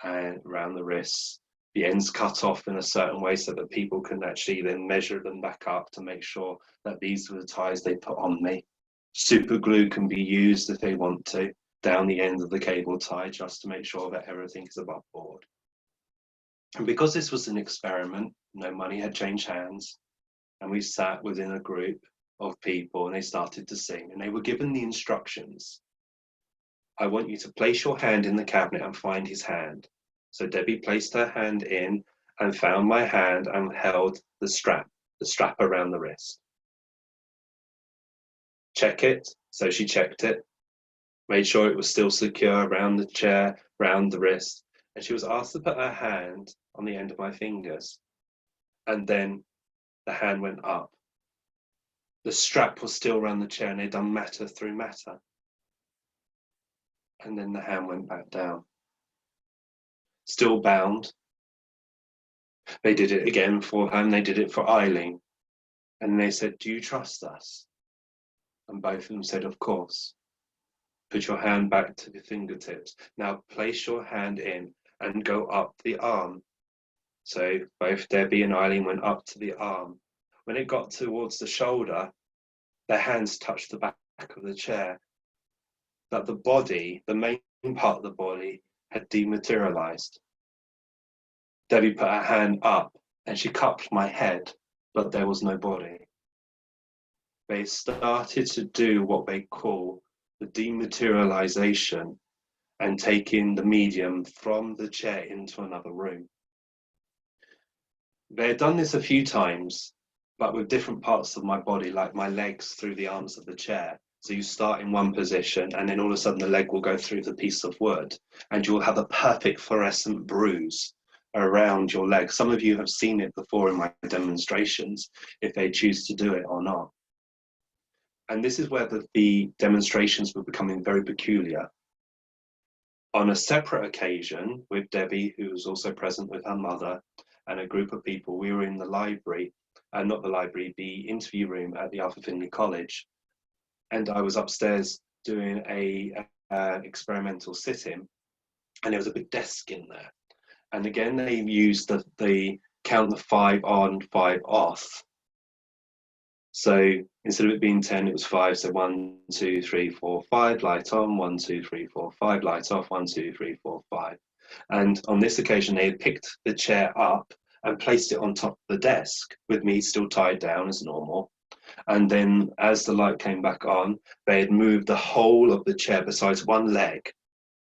and around the wrists. The ends cut off in a certain way so that people can actually then measure them back up to make sure that these were the ties they put on me. Super glue can be used if they want to, down the end of the cable tie, just to make sure that everything is above board. And because this was an experiment, no money had changed hands, and we sat within a group of people and they started to sing, and they were given the instructions. I want you to place your hand in the cabinet and find his hand. So Debbie placed her hand in and found my hand and held the strap around the wrist. Check it. So she checked it, made sure it was still secure around the chair, around the wrist. And she was asked to put her hand on the end of my fingers. And then the hand went up. The strap was still around the chair and they'd done matter through matter. And then the hand went back down. Still bound. They did it again for her, and they did it for Eileen. And they said, do you trust us? And both of them said, of course. Put your hand back to the fingertips. Now place your hand in and go up the arm. So both Debbie and Eileen went up to the arm. When it got towards the shoulder, their hands touched the back of the chair. But the body, the main part of the body, had dematerialized. Debbie put her hand up and she cupped my head, but there was no body. They started to do what they call the dematerialization and taking the medium from the chair into another room. They had done this a few times, but with different parts of my body, like my legs through the arms of the chair. So you start in one position and then all of a sudden the leg will go through the piece of wood and you'll have a perfect fluorescent bruise around your leg. Some of you have seen it before in my demonstrations, if they choose to do it or not. And this is where the demonstrations were becoming very peculiar. On a separate occasion with Debbie, who was also present with her mother, and a group of people, we were in the library, not the library, the interview room at the Arthur Findlay College. And I was upstairs doing a experimental sit-in, and there was a big desk in there. And again, they used the count the 5 on, 5 off. So instead of it being 10, it was 5. So 1, 2, 3, 4, 5, light on, 1, 2, 3, 4, 5, light off, 1, 2, 3, 4, 5. And on this occasion, they had picked the chair up and placed it on top of the desk with me still tied down as normal. And then as the light came back on, they had moved the whole of the chair besides one leg,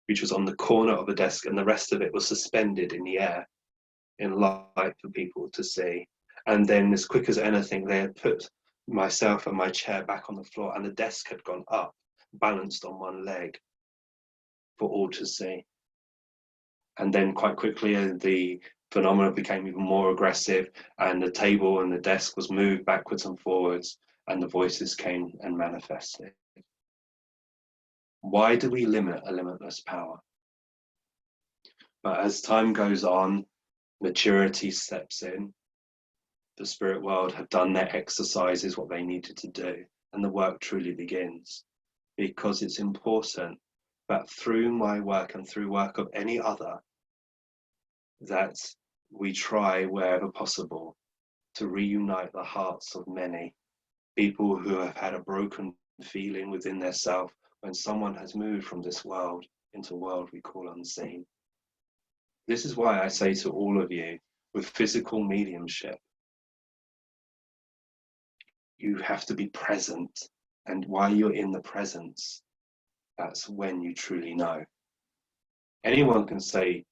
which was on the corner of the desk, and the rest of it was suspended in the air in light for people to see. And then as quick as anything, they had put myself and my chair back on the floor, and the desk had gone up, balanced on one leg for all to see. And then quite quickly, the phenomena became even more aggressive, and the table and the desk was moved backwards and forwards, and the voices came and manifested. Why do we limit a limitless power? But as time goes on, maturity steps in. The spirit world have done their exercises, what they needed to do, and the work truly begins. Because it's important that through my work and through work of any other, that we try wherever possible to reunite the hearts of many people who have had a broken feeling within their self when someone has moved from this world into a world we call unseen. This is why I say to all of you, with physical mediumship, you have to be present. And while you're in the presence, that's when you truly know. Anyone can say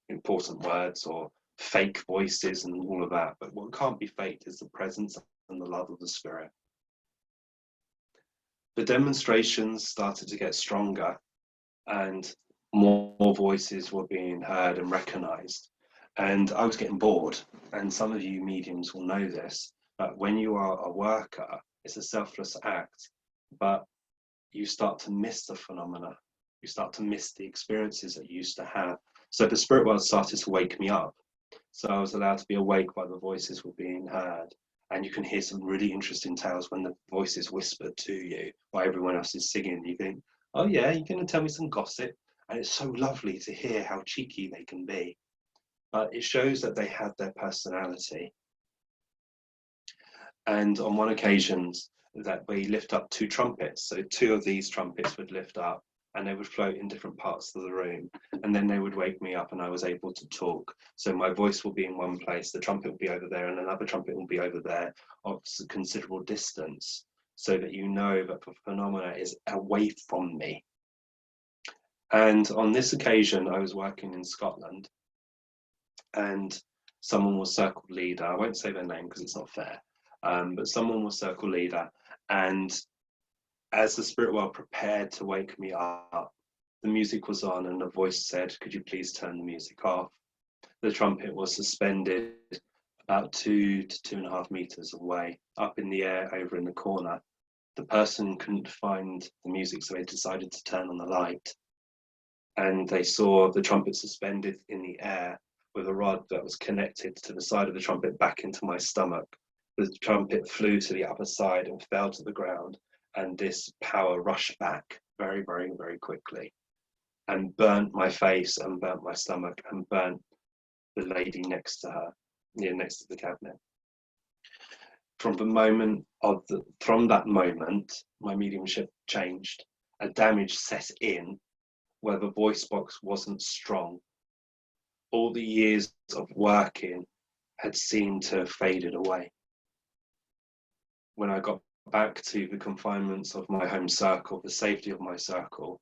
important words or fake voices and all of that, but what can't be faked is the presence and the love of the spirit. The demonstrations started to get stronger and more voices were being heard and recognized. And I was getting bored. And some of you mediums will know this, but when you are a worker, it's a selfless act, but you start to miss the phenomena. You start to miss the experiences that you used to have. So the spirit world started to wake me up. So I was allowed to be awake while the voices were being heard. And you can hear some really interesting tales when the voices whisper to you while everyone else is singing. You think, oh yeah, you're going to tell me some gossip. And it's so lovely to hear how cheeky they can be. But it shows that they have their personality. And on one occasion, that we lift up 2 trumpets. So 2 of these trumpets would lift up and they would float in different parts of the room. And then they would wake me up and I was able to talk. So my voice will be in one place, the trumpet will be over there, and another trumpet will be over there of considerable distance, so that you know that the phenomena is away from me. And on this occasion, I was working in Scotland and someone was circle leader. I won't say their name because it's not fair, but someone was circle leader. And as the spirit world prepared to wake me up, the music was on and a voice said, could you please turn the music off? The trumpet was suspended about 2 to 2.5 meters away, up in the air over in the corner. The person couldn't find the music, so they decided to turn on the light. And they saw the trumpet suspended in the air with a rod that was connected to the side of the trumpet back into my stomach. The trumpet flew to the other side and fell to the ground. And this power rushed back very, very, very quickly and burnt my face and burnt my stomach and burnt the lady next to her, next to the cabinet. From that moment, my mediumship changed. A damage set in where the voice box wasn't strong. All the years of working had seemed to have faded away. When I got back to the confinements of my home circle, the safety of my circle,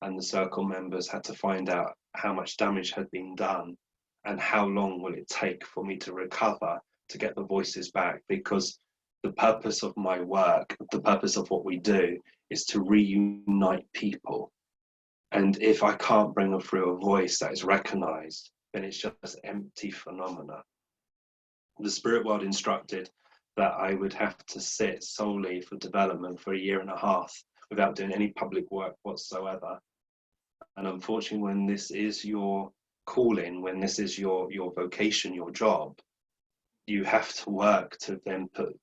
and the circle members had to find out how much damage had been done and how long will it take for me to recover to get the voices back, because the purpose of my work, the purpose of what we do, is to reunite people. And if I can't bring through a voice that is recognized, then it's just empty phenomena. The spirit world instructed that I would have to sit solely for development for 1.5 years without doing any public work whatsoever. And unfortunately, when this is your calling, when this is your vocation, your job, you have to work to then put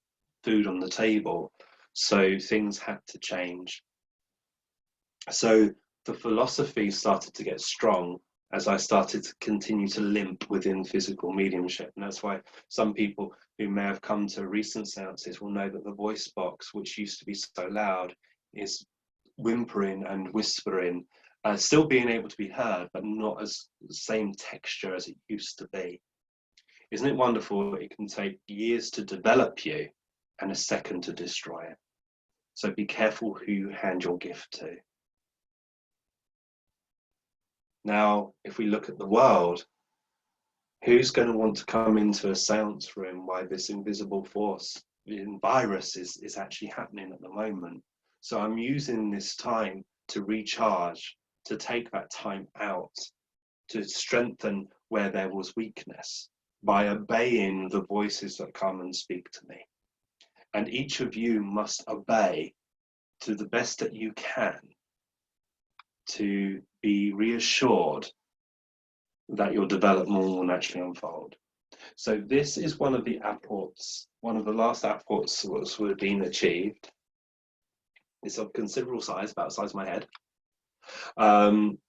food on the table. So things had to change. So the philosophy started to get strong as I started to continue to limp within physical mediumship. And that's why some people who may have come to recent seances will know that the voice box, which used to be so loud, is whimpering and whispering, still being able to be heard, but not as the same texture as it used to be. Isn't it wonderful? It can take years to develop you and a second to destroy it. So be careful who you hand your gift to. Now, if we look at the world, who's going to want to come into a seance room while this invisible force, the virus, is actually happening at the moment? So I'm using this time to recharge, to take that time out, to strengthen where there was weakness by obeying the voices that come and speak to me. And each of you must obey to the best that you can to be reassured that your development will naturally unfold. So this is one of the apports, one of the last apports that would have been achieved. It's of considerable size, about the size of my head.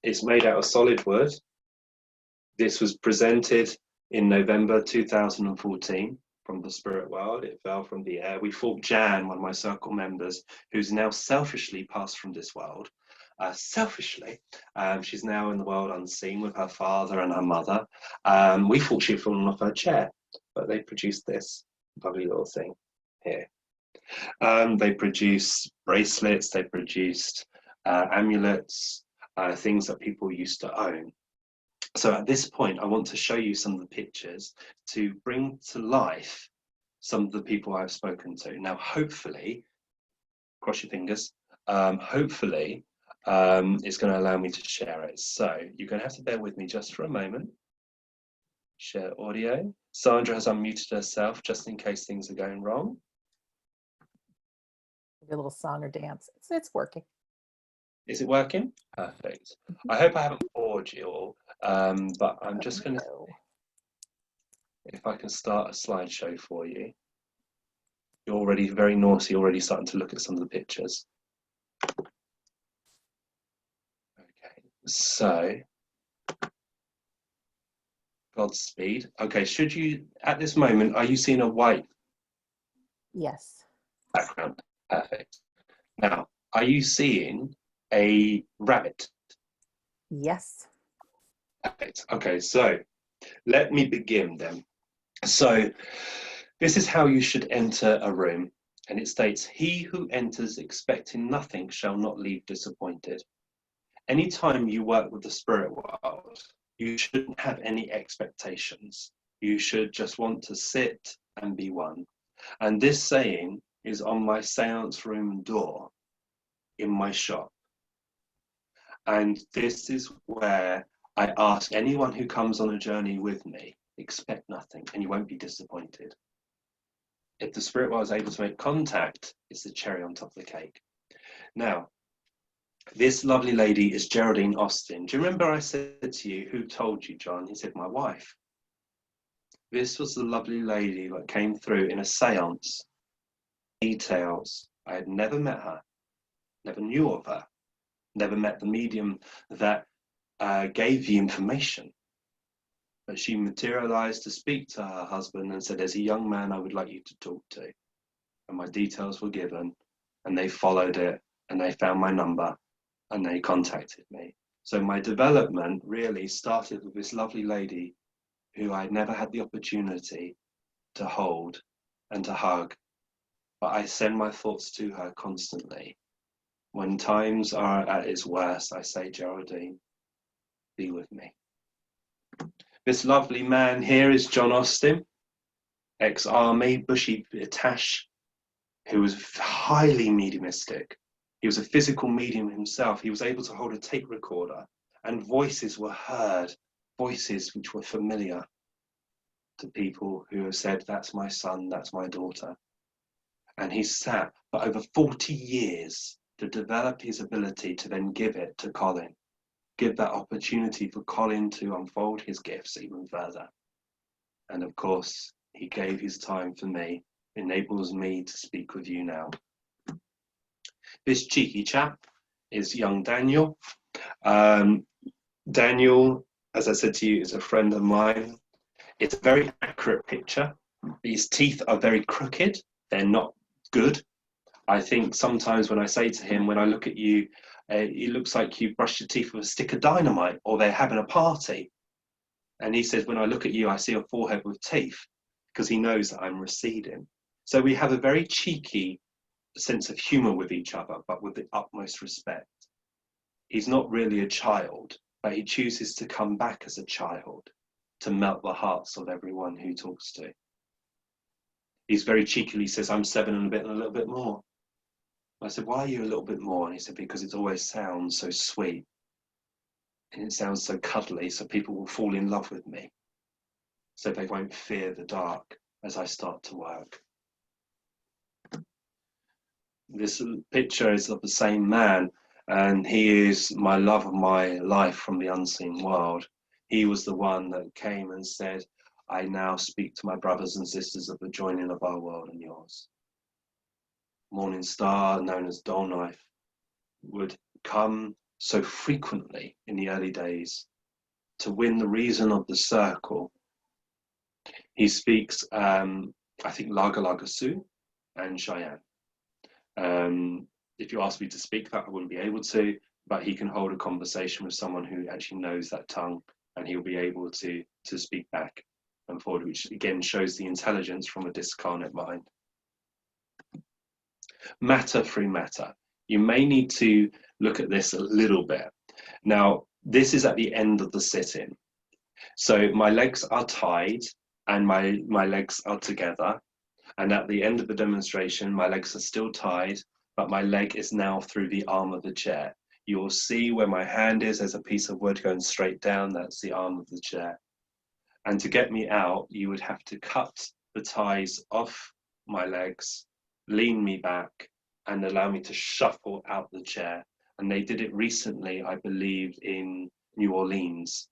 It's made out of solid wood. This was presented in November 2014 from the spirit world. It fell from the air. We thought Jan, one of my circle members, who's now selfishly passed from this world, she's now in the world unseen with her father and her mother. We thought she'd fallen off her chair, but they produced this lovely little thing here. They produced bracelets, they produced amulets, things that people used to own. So at this point, I want to show you some of the pictures to bring to life some of the people I've spoken to. Now, hopefully, cross your fingers, hopefully it's going to allow me to share it. So you're going to have to bear with me just for a moment. Share audio. Sandra has unmuted herself just in case things are going wrong. A little song or dance. It's working. Is it working? Perfect. I hope I haven't bored you all, but I'm just going to, if I can start a slideshow for you. You're already very naughty, already starting to look at some of the pictures. Okay, so Godspeed. Okay, should you, at this moment, are you seeing a white Yes. background? Perfect. Now, are you seeing a rabbit? Yes. Perfect. Okay, so let me begin then. So this is how you should enter a room, and it states, "He who enters expecting nothing shall not leave disappointed." Anytime you work with the spirit world, you shouldn't have any expectations. You should just want to sit and be one. And this saying is on my seance room door in my shop. And this is where I ask anyone who comes on a journey with me, expect nothing and you won't be disappointed. If the spirit world is able to make contact, it's the cherry on top of the cake. Now, this lovely lady is Geraldine Austin. Do you remember I said to you, who told you, John? He said, my wife. This was the lovely lady that came through in a seance. Details. I had never met her, never knew of her, never met the medium that gave the information. But she materialized to speak to her husband and said, there's a young man I would like you to talk to. And my details were given, and they followed it, and they found my number, and they contacted me. So my development really started with this lovely lady who I'd never had the opportunity to hold and to hug. But I send my thoughts to her constantly. When times are at its worst, I say, Geraldine, be with me. This lovely man here is John Austin, ex-army, bushy tash, who was highly mediumistic. He was a physical medium himself. He was able to hold a tape recorder, and voices were heard, voices which were familiar to people who have said, that's my son, that's my daughter. And he sat for over 40 years to develop his ability to then give it to Colin, give that opportunity for Colin to unfold his gifts even further. And of course, he gave his time for me, enables me to speak with you now. This cheeky chap is young Daniel. Daniel, as I said to you, is a friend of mine. It's a very accurate picture. His teeth are very crooked. They're not good. I think sometimes when I say to him, when I look at you, it looks like you brushed your teeth with a stick of dynamite, or they're having a party. And he says, when I look at you, I see a forehead with teeth, because he knows that I'm receding. So we have a very cheeky sense of humor with each other, but with the utmost respect. He's not really a child, but he chooses to come back as a child to melt the hearts of everyone who talks to. He's very cheekily says, I'm 7 and a bit and a little bit more. I said, why are you a little bit more? And he said, because it always sounds so sweet. And it sounds so cuddly, so people will fall in love with me. So they won't fear the dark as I start to work. This picture is of the same man. And he is my love of my life from the unseen world. He was the one that came and said, I now speak to my brothers and sisters of the joining of our world and yours. Morning star, known as Dull Knife, would come so frequently in the early days to win the reason of the circle. He speaks, I think, Laga Laga Sioux and Cheyenne. If you ask me to speak that, I wouldn't be able to, but he can hold a conversation with someone who actually knows that tongue, and he'll be able to speak back and forward, which again shows the intelligence from a discarnate mind. Matter through matter. You may need to look at this a little bit. Now, this is at the end of the sit-in. So my legs are tied and my legs are together. And at the end of the demonstration, my legs are still tied, but my leg is now through the arm of the chair. You will see where my hand is, there's a piece of wood going straight down, that's the arm of the chair. And to get me out, you would have to cut the ties off my legs, lean me back, and allow me to shuffle out the chair. And they did it recently, I believe, in New Orleans.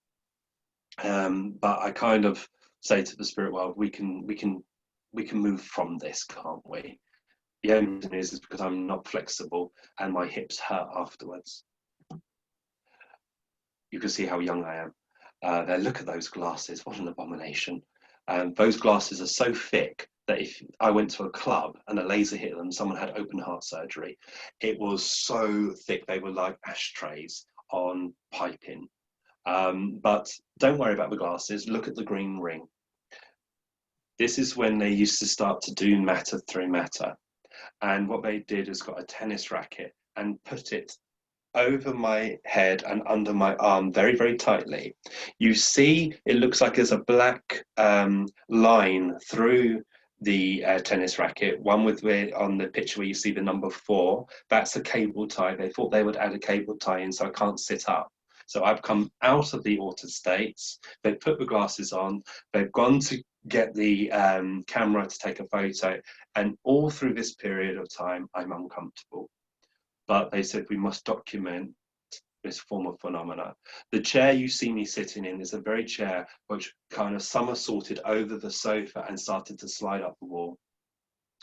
But I kind of say to the spirit world, we can move from this, can't we? The only reason is because I'm not flexible and my hips hurt afterwards. You can see how young I am. There, look at those glasses, what an abomination. Those glasses are so thick that if I went to a club and a laser hit them, someone had open heart surgery. It was so thick, they were like ashtrays on piping. But don't worry about the glasses, look at the green ring. This is when they used to start to do matter through matter. And what they did is got a tennis racket and put it over my head and under my arm very, very tightly. You see, it looks like there's a black line through the tennis racket, one with where on the picture where you see the number 4, that's a cable tie. They thought they would add a cable tie in so I can't sit up. So I've come out of the altered states, they've put the glasses on, they've gone to get the camera to take a photo, and all through this period of time, I'm uncomfortable. But they said we must document this form of phenomena. The chair you see me sitting in is a very chair which kind of somersaulted over the sofa and started to slide up the wall.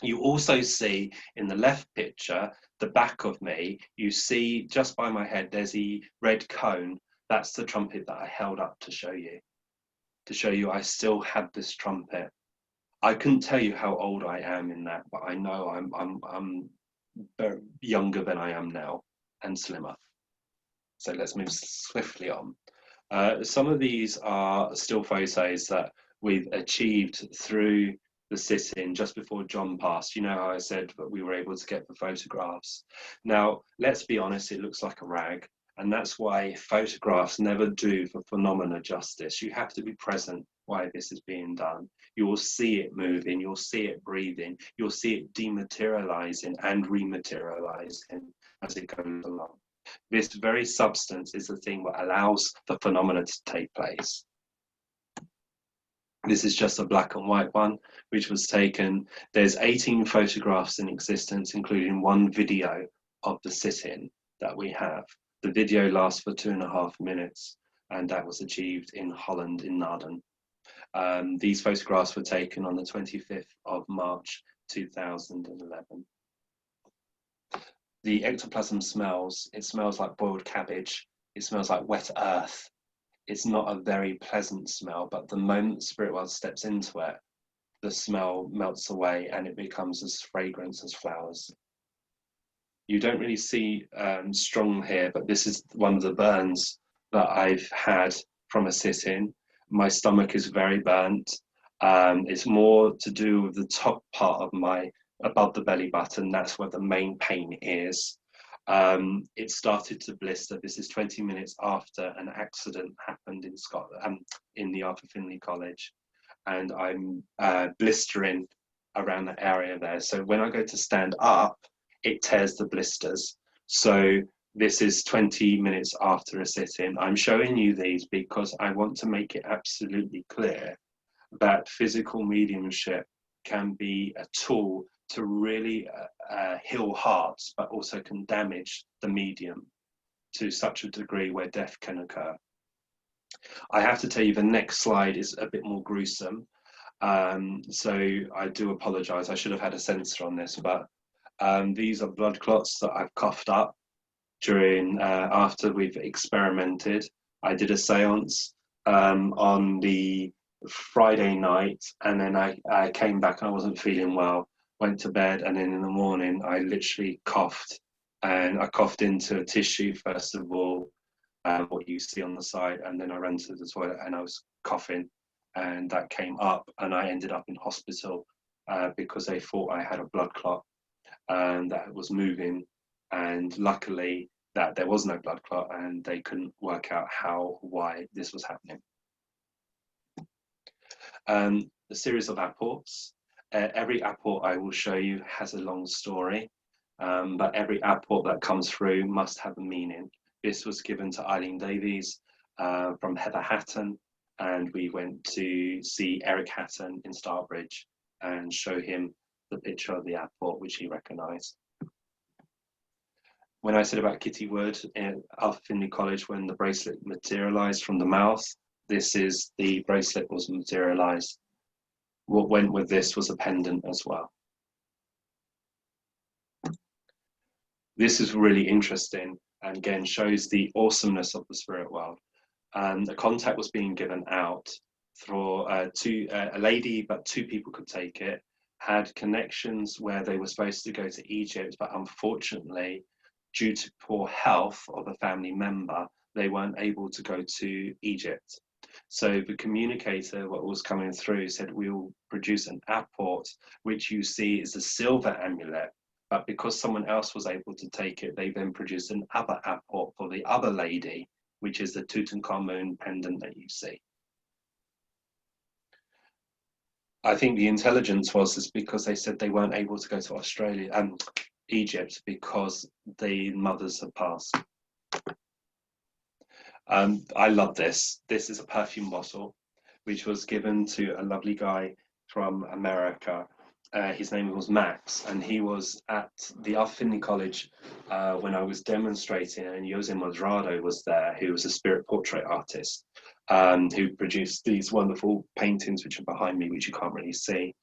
You also see in the left picture, the back of me, you see just by my head, there's a red cone. That's the trumpet that I held up to show you I still have this trumpet. I couldn't tell you how old I am in that, but I know I'm younger than I am now and slimmer. So let's move swiftly on. Some of these are still photos that we've achieved through the sit-in just before John passed. You know how I said that we were able to get the photographs. Now, let's be honest, it looks like a rag. And that's why photographs never do for phenomena justice. You have to be present while this is being done. You will see it moving, you'll see it breathing, you'll see it dematerializing and rematerializing as it goes along. This very substance is the thing that allows the phenomena to take place. This is just a black and white one, which was taken. There's 18 photographs in existence, including one video of the sit-in that we have. The video lasts for 2.5 minutes, and that was achieved in Holland, in Naarden. These photographs were taken on the 25th of March, 2011. The ectoplasm smells. It smells like boiled cabbage. It smells like wet earth. It's not a very pleasant smell, but the moment the spirit world steps into it, the smell melts away and it becomes as fragrant as flowers. You don't really see strong here, but this is one of the burns that I've had from a sit-in. My stomach is very burnt. It's more to do with the top part of above the belly button. That's where the main pain is. It started to blister. This is 20 minutes after an accident happened in Scotland, in the Arthur Findlay College, and I'm blistering around the area there. So when I go to stand up, it tears the blisters. So this is 20 minutes after a sit-in. I'm showing you these because I want to make it absolutely clear that physical mediumship can be a tool to really heal hearts, but also can damage the medium. to such a degree where death can occur. I have to tell you, the next slide is a bit more gruesome. So I do apologize. I should have had a censor on this, but these are blood clots that I've coughed up during, after we've experimented. I did a seance on the Friday night, and then I came back and I wasn't feeling well, went to bed, and then in the morning I literally coughed, and I coughed into a tissue first of all, what you see on the side, and then I ran to the toilet and I was coughing, and that came up, and I ended up in hospital because they thought I had a blood clot that was moving, and luckily that there was no blood clot, and they couldn't work out why this was happening. A series of apports. Every apport I will show you has a long story, but every apport that comes through must have a meaning. This was given to Eileen Davies from Heather Hatton, and we went to see Eric Hatton in Starbridge and show him the picture of the apport, which he recognised. When I said about Kitty Wood at Finley College, when the bracelet materialised from the mouth, this is the bracelet was materialised. What went with this was a pendant as well. This is really interesting, and again shows the awesomeness of the spirit world. A contact was being given out for a lady, but 2 people could take it, had connections where they were supposed to go to Egypt, but unfortunately, due to poor health of a family member, they weren't able to go to Egypt. So the communicator, what was coming through, said, we'll produce an apport, which you see is a silver amulet. But because someone else was able to take it, they then produced another apport for the other lady, which is the Tutankhamun pendant that you see. I think the intelligence was because they said they weren't able to go to Australia and Egypt because the mothers had passed. I love this. This is a perfume bottle, which was given to a lovely guy from America. His name was Max, and he was at the Finley College when I was demonstrating, and Jose Madrado was there, who was a spirit portrait artist, who produced these wonderful paintings, which are behind me, which you can't really see.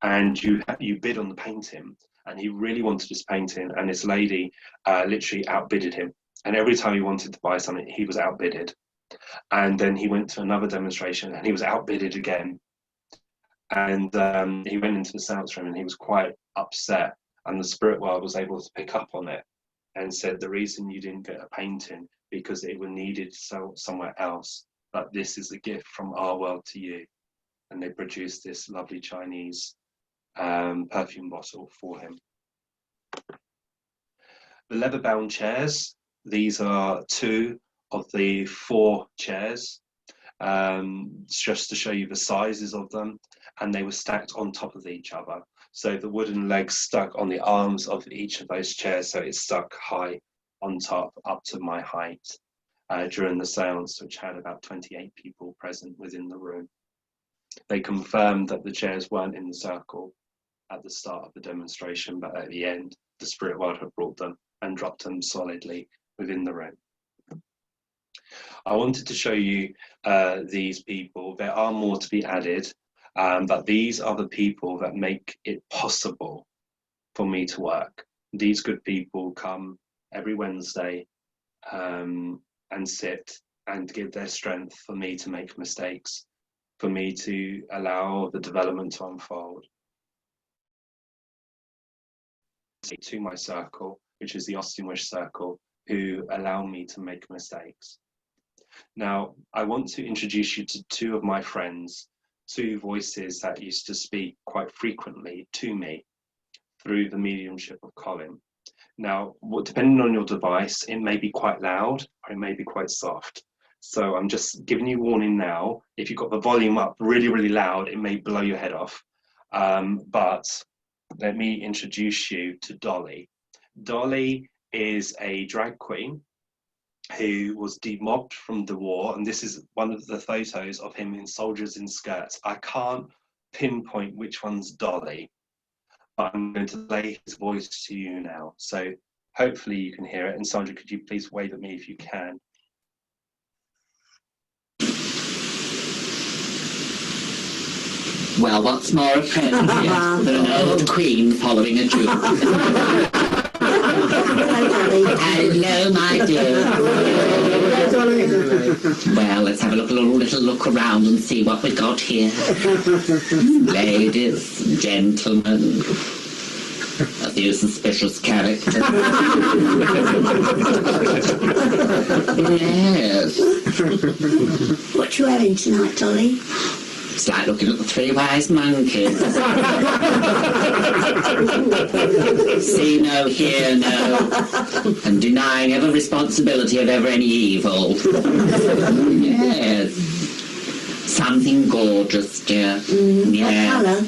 And you bid on the painting, and he really wanted this painting, and this lady literally outbidded him. And every time he wanted to buy something, he was outbidded. And then he went to another demonstration, and he was outbidded again. And he went into the seance room, and he was quite upset. And the spirit world was able to pick up on it and said, the reason you didn't get a painting because it was needed somewhere else. But this is a gift from our world to you. And they produced this lovely Chinese perfume bottle for him. The leather-bound chairs. These are 2 of the 4 chairs, just to show you the sizes of them, and they were stacked on top of each other. So the wooden legs stuck on the arms of each of those chairs, so it's stuck high on top, up to my height, during the seance, which had about 28 people present within the room. They confirmed that the chairs weren't in the circle at the start of the demonstration, but at the end, the spirit world had brought them and dropped them solidly within the room. I wanted to show you these people. There are more to be added, but these are the people that make it possible for me to work. These good people come every Wednesday and sit and give their strength for me to make mistakes, for me to allow the development to unfold. To my circle, which is the Austin Wish Circle, who allow me to make mistakes. Now, I want to introduce you to 2 of my friends, 2 voices that used to speak quite frequently to me through the mediumship of Colin. Now, depending on your device, it may be quite loud or it may be quite soft. So I'm just giving you warning now. If you've got the volume up really, really loud, it may blow your head off. But let me introduce you to Dolly. Dolly is a drag queen who was demobbed from the war, and this is one of the photos of him in soldiers in skirts. I can't pinpoint which one's Dolly, but I'm going to lay his voice to you now. So Hopefully you can hear it. And Sandra, could you please wave at me if you can? Well, what's more appropriate than an old queen following a duke? Hello, my dear. Well, let's have a little look around and see what we've got here. Ladies, gentlemen, a few suspicious characters. Yes. What you having tonight, Dolly? It's like looking at the three wise monkeys. See no, hear no, and denying ever responsibility of ever any evil. Yes. Something gorgeous, dear. What colour?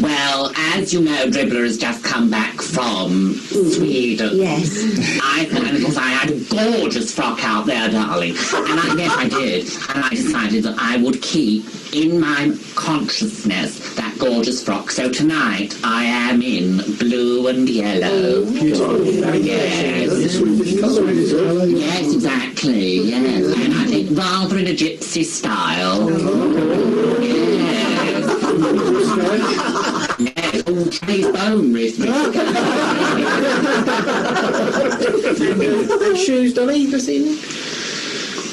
Well, as you know, Dribbler has just come back from Sweden. Yes. And of course I had a gorgeous frock out there, darling. And yes, I did. And I decided that I would keep in my consciousness that gorgeous frock. So tonight I am in blue and yellow. Yes. Yes, exactly. Yes. And I think rather in a gypsy style. Yes. Yes, all Trey's bone wrist. And shoes, Dolly, this evening?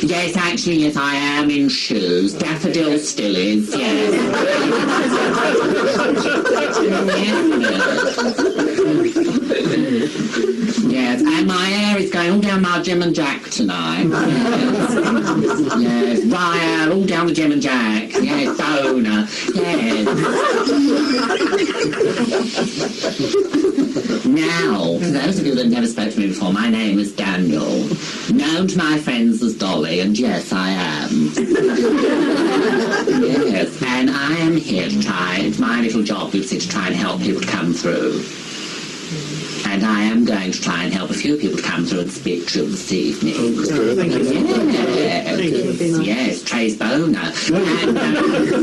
Yes, actually, yes, I am in shoes. Daffodil still is, yes. Yes, and my hair is going all down my Jim and Jack tonight. Yes, yes, my hair all down the Jim and Jack. Yes, boner. Yes. Now, for those of you that never spoke to me before, my name is Daniel, known to my friends as Dolly, and yes, I am. Yes, and I am here to try, it's my little job, you see, to try and help people to come through. And I am going to try and help a few people to come through and speak to you this evening. Oh, thank you. Yes, Thank you. Yes, Trey's boner. And,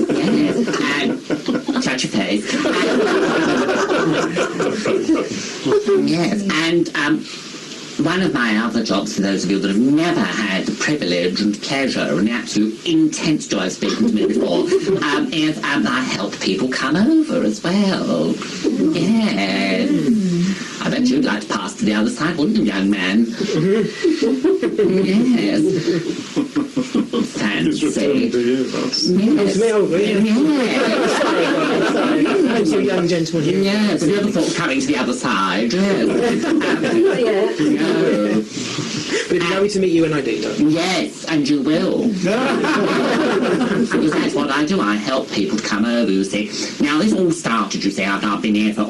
yes, and touch your face. Yes, and one of my other jobs, for those of you that have never had the privilege and pleasure and the absolute intense joy of speaking to me before, is I help people come over as well. Yes. I bet you'd like to pass to the other side, wouldn't you, young man? Yes. Fancy. Yes. Me over, yeah. Yes. Thank you, young gentleman here. Yes, have you ever thought of coming to the other side? Yes. No. But it'd be lovely to meet you when I do, don't Yes, and you will. Because that's what I do. I help people to come over, you see. Now, this all started, you see, I've been here for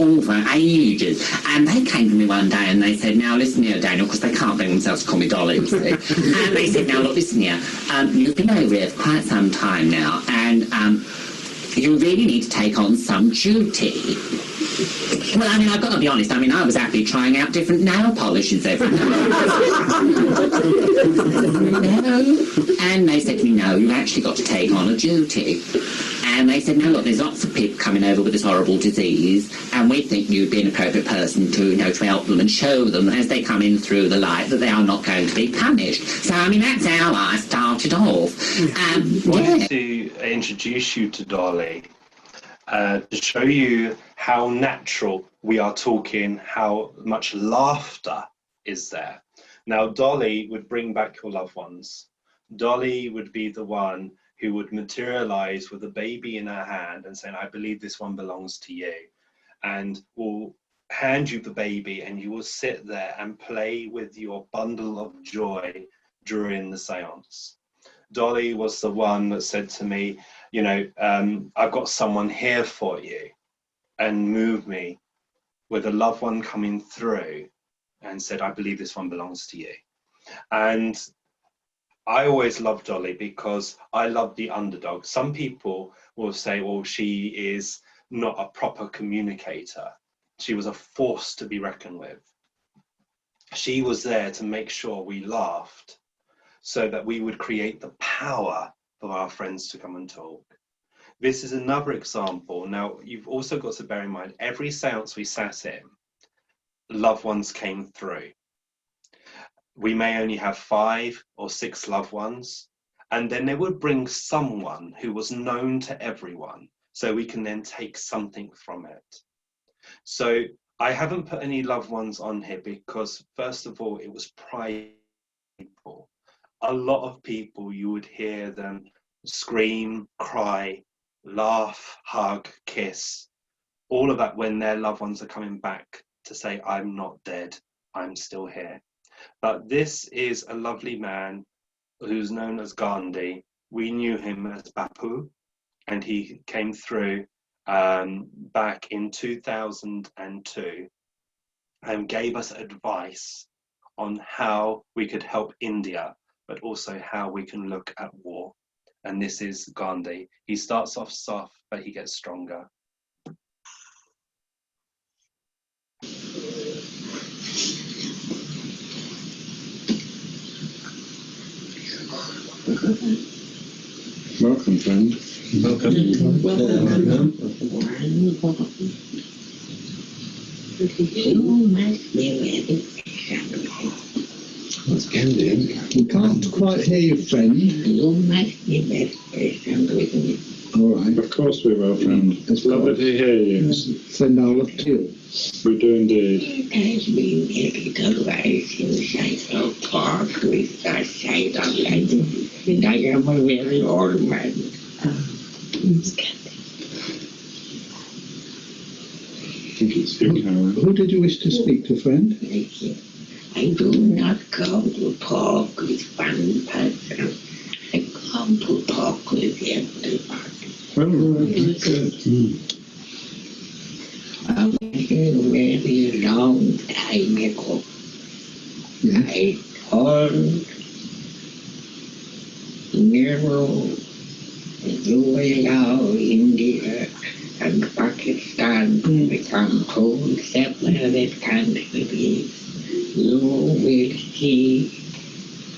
ages. And they came to me one day and they said, now, listen here, Daniel, because they can't bring themselves to call me Dolly, you see. And they said, now, look, listen here. You've been over here for quite some time now, and you really need to take on some duty. Well, I mean, I've got to be honest, I mean, I was happily trying out different nail polishes every day. And they said to me, no, you've actually got to take on a duty. And they said, no, look, there's lots of people coming over with this horrible disease, and we think you'd be an appropriate person to, you know, to help them and show them as they come in through the light that they are not going to be punished. So, I mean, that's how I started off. I wanted to introduce you to Dolly, to show you how natural we are talking, how much laughter is there. Now, Dolly would bring back your loved ones. Dolly would be the one who would materialize with a baby in her hand and saying, I believe this one belongs to you. And will hand you the baby and you will sit there and play with your bundle of joy during the seance. Dolly was the one that said to me, you know, I've got someone here for you, and moved me with a loved one coming through and said, I believe this one belongs to you. And I always loved Dolly because I love the underdog. Some people will say, well, she is not a proper communicator. She was a force to be reckoned with. She was there to make sure we laughed so that we would create the power for our friends to come and talk. This is another example. Now, you've also got to bear in mind, every seance we sat in, loved ones came through. We may only have 5 or 6 loved ones, and then they would bring someone who was known to everyone, so we can then take something from it. So I haven't put any loved ones on here because, first of all, it was private people. A lot of people, you would hear them scream, cry, laugh, hug, kiss, all of that when their loved ones are coming back to say, I'm not dead, I'm still here. But this is a lovely man who's known as Gandhi. We knew him as Bapu, and he came through back in 2002 and gave us advice on how we could help India, but also how we can look at war. And this is Gandhi. He starts off soft, but he gets stronger. Welcome, friend. Welcome. That's Gandhi, isn't it? We can't quite hear you, friend. All right. Of course we will, friend. It's lovely to hear you. Friend, I'll look to you. We do indeed. Has been difficult life inside of talk with that side of life. And I am a very old man. I think it's you, Caroline. Who did you wish to speak to, friend? I do not come to talk with one person. I come to talk with everybody. Well, good. A very long time ago, Yes. I told Nehru to allow India and Pakistan to become two separate countries. You will see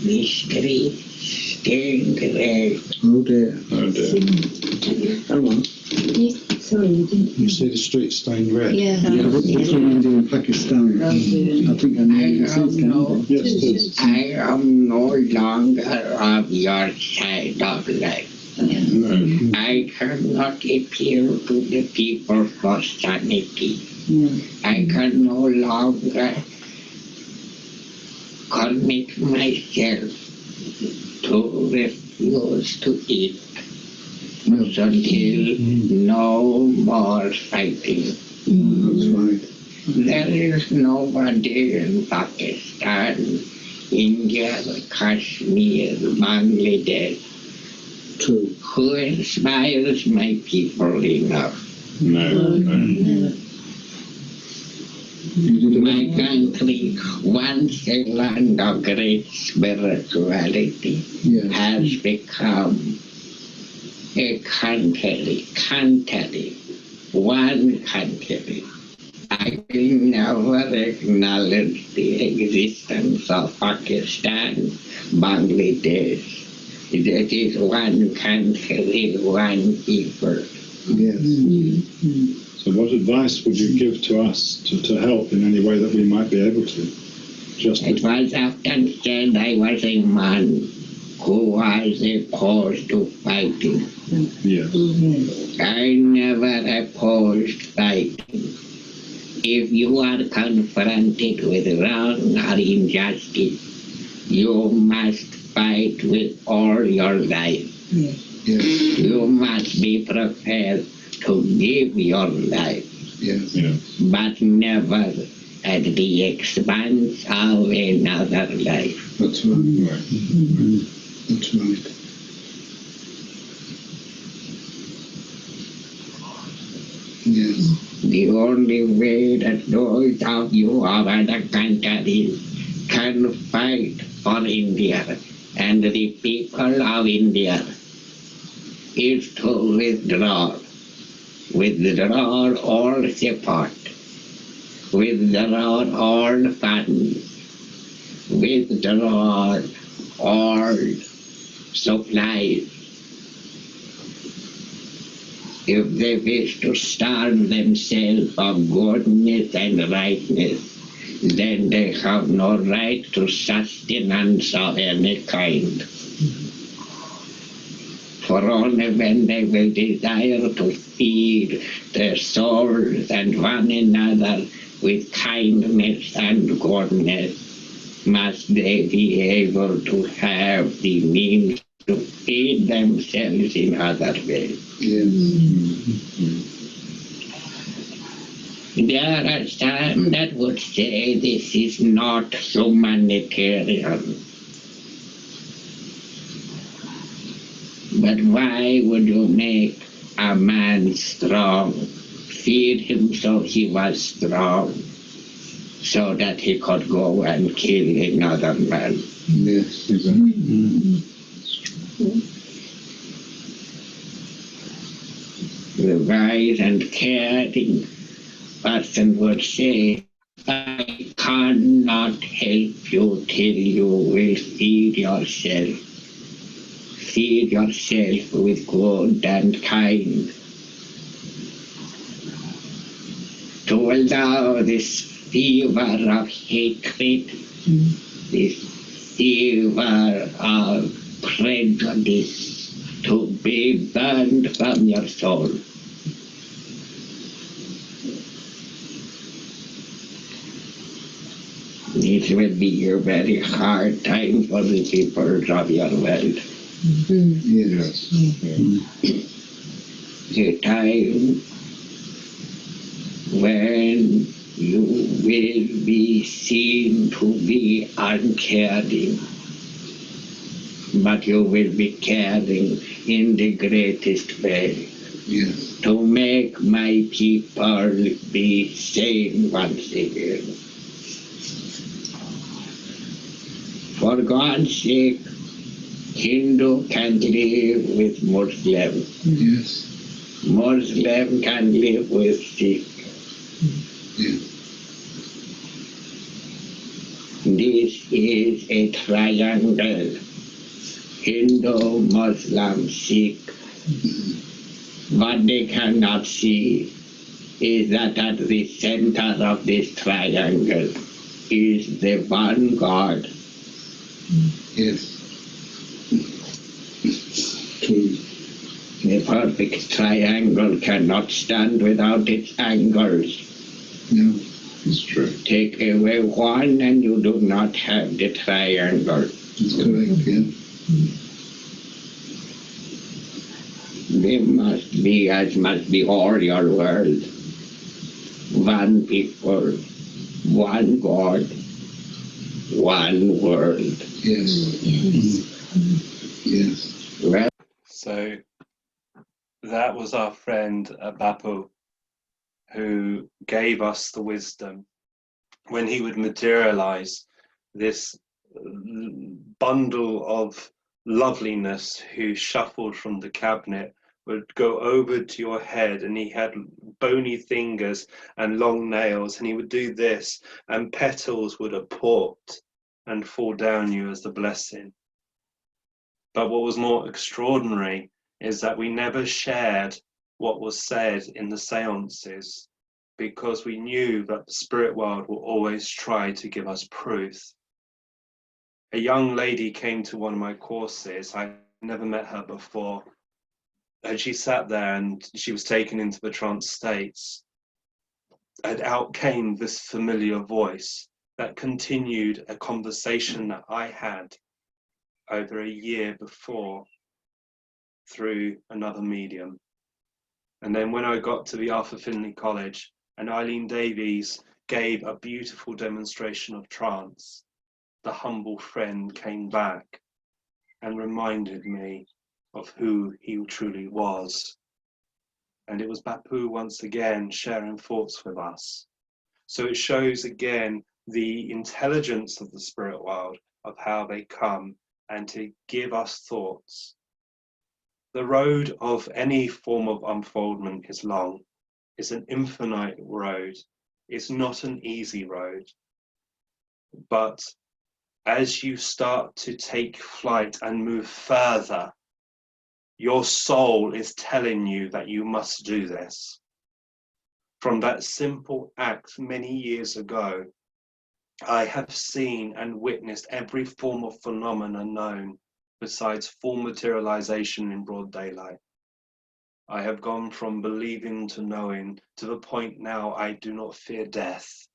the streets stained red. Oh dear. Oh dear. Come on. Sorry, you didn't. You see the street stained red? Yeah. Yeah, but it's from India and Pakistan. I think I know I you am no, Yes, it is. I am no longer of your side of life. No. I cannot appeal to the people for sanity. I can no longer commit myself to refuse to eat until no more fighting. That's right. There is nobody in Pakistan, India, Kashmir, Bangladesh True. who inspires my people enough. No. My country, once a land of great spirituality, Yes. has become a country, one country. I will never acknowledge the existence of Pakistan, Bangladesh. That is one country, one people. Yes. So what advice would you give to us to help in any way that we might be able to? Just It was often said I was a man who was opposed to fighting. yes. I never opposed fighting. If you are confronted with wrong or injustice, you must fight with all your life. Yes. You must be prepared to give your life, Yes. Yeah. but never at the expense of another life. That's right. Right. That's right. Yes. The only way that those of you of other countries can fight for India and the people of India is to withdraw all support, withdraw all funds, withdraw all supplies. If they wish to starve themselves of goodness and rightness, then they have no right to sustenance of any kind. For only when they will desire to feed their souls and one another with kindness and goodness must they be able to have the means to feed themselves in other ways. There are some that would say this is not humanitarian. But why would you make a man strong, feed him so he was strong, so that he could go and kill another man? Yes, exactly. The wise and caring person would say, I cannot help you till you will feed yourself. Feed yourself with good and kind. To allow this fever of hatred, this fever of prejudice to be burned from your soul. It will be a very hard time for the people of your world. Yes. The time when you will be seen to be uncaring, but you will be caring in the greatest way. Yes. To make my people be sane once again. For God's sake, Hindu can live with Muslim. Yes. Muslim can live with Sikh. Yes. This is a triangle. Hindu, Muslim, Sikh. What they cannot see is that at the center of this triangle is the one God. Yes. True. The perfect triangle cannot stand without its angles. No, it's true. Take away one and you do not have the triangle. That's correct, yeah. There must be, as must be all your world, one people, one God, one world. Yes. Yes. Well, So that was our friend Bapu, who gave us the wisdom when he would materialize this bundle of loveliness who shuffled from the cabinet, would go over to your head, and he had bony fingers and long nails, and he would do this, and petals would apport and fall down you as the blessing. But what was more extraordinary is that we never shared what was said in the seances, because we knew that the spirit world will always try to give us proof. A young lady came to one of my courses. I never met her before. And she sat there and she was taken into the trance states. And out came this familiar voice that continued a conversation that I had over a year before through another medium. And then when I got to the Arthur Findlay College, and Eileen Davies gave a beautiful demonstration of trance, the humble friend came back and reminded me of who he truly was. And it was Bapu once again sharing thoughts with us. So it shows again the intelligence of the spirit world, of how they come and to give us thoughts. The road of any form of unfoldment is long. It's an infinite road. It's not an easy road. But as you start to take flight and move further, your soul is telling you that you must do this. From that simple act many years ago, I have seen and witnessed every form of phenomena known besides full materialization in broad daylight. I have gone from believing to knowing to the point now I do not fear death.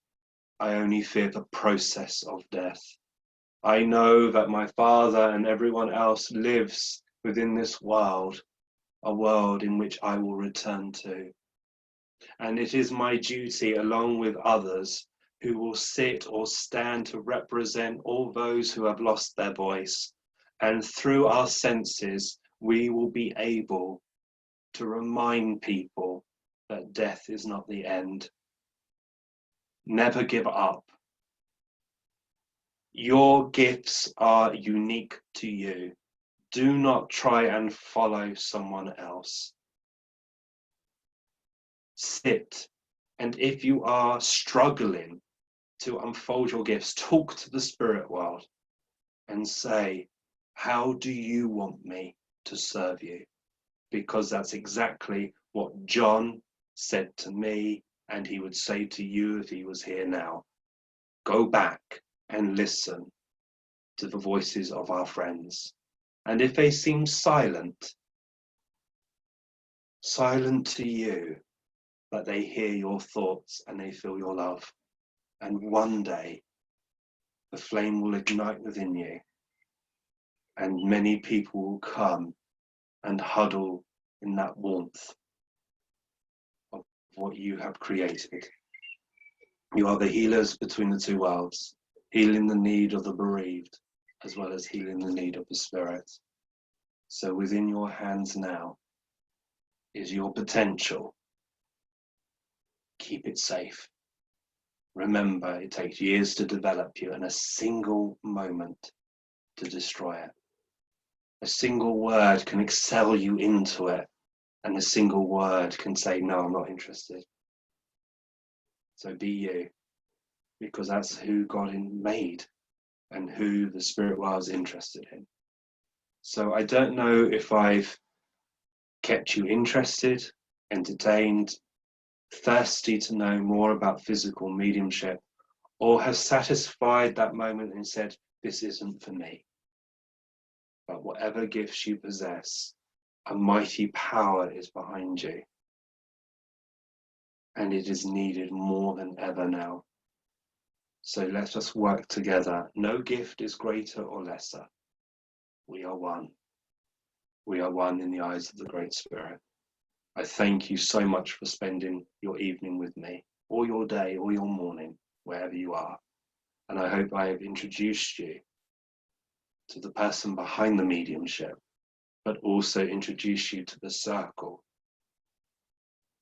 I only fear the process of death. I know that my father and everyone else lives within this world, a world in which I will return to. And it is my duty, along with others, who will sit or stand to represent all those who have lost their voice. And through our senses, we will be able to remind people that death is not the end. Never give up. Your gifts are unique to you. Do not try and follow someone else. Sit, and if you are struggling to unfold your gifts, talk to the spirit world and say, how do you want me to serve you? Because that's exactly what John said to me, and he would say to you if he was here now. Go back and listen to the voices of our friends. And if they seem silent to you, but they hear your thoughts and they feel your love. And one day, the flame will ignite within you, and many people will come and huddle in that warmth of what you have created. You are the healers between the two worlds, healing the need of the bereaved, as well as healing the need of the spirit. So within your hands now is your potential. Keep it safe. Remember, it takes years to develop you and a single moment to destroy it. A single word can excel you into it, and a single word can say, no, I'm not interested. So be you, because that's who God made and who the spirit world is interested in. So I don't know if I've kept you interested, entertained, thirsty to know more about physical mediumship, or have satisfied that moment and said, this isn't for me. But whatever gifts you possess, a mighty power is behind you. And it is needed more than ever now. So let us work together. No gift is greater or lesser. We are one. We are one in the eyes of the Great Spirit. I thank you so much for spending your evening with me, or your day, or your morning, wherever you are. And I hope I have introduced you to the person behind the mediumship, but also introduce you to the circle.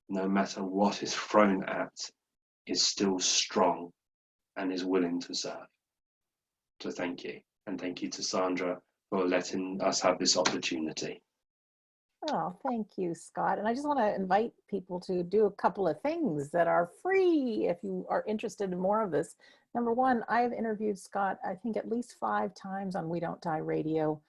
No matter what is thrown at, is still strong and is willing to serve. So thank you. And thank you to Sandra for letting us have this opportunity. Oh, thank you, Scott. And I just want to invite people to do a couple of things that are free if you are interested in more of this. Number one, I've interviewed Scott, I think at least 5 times on We Don't Die Radio,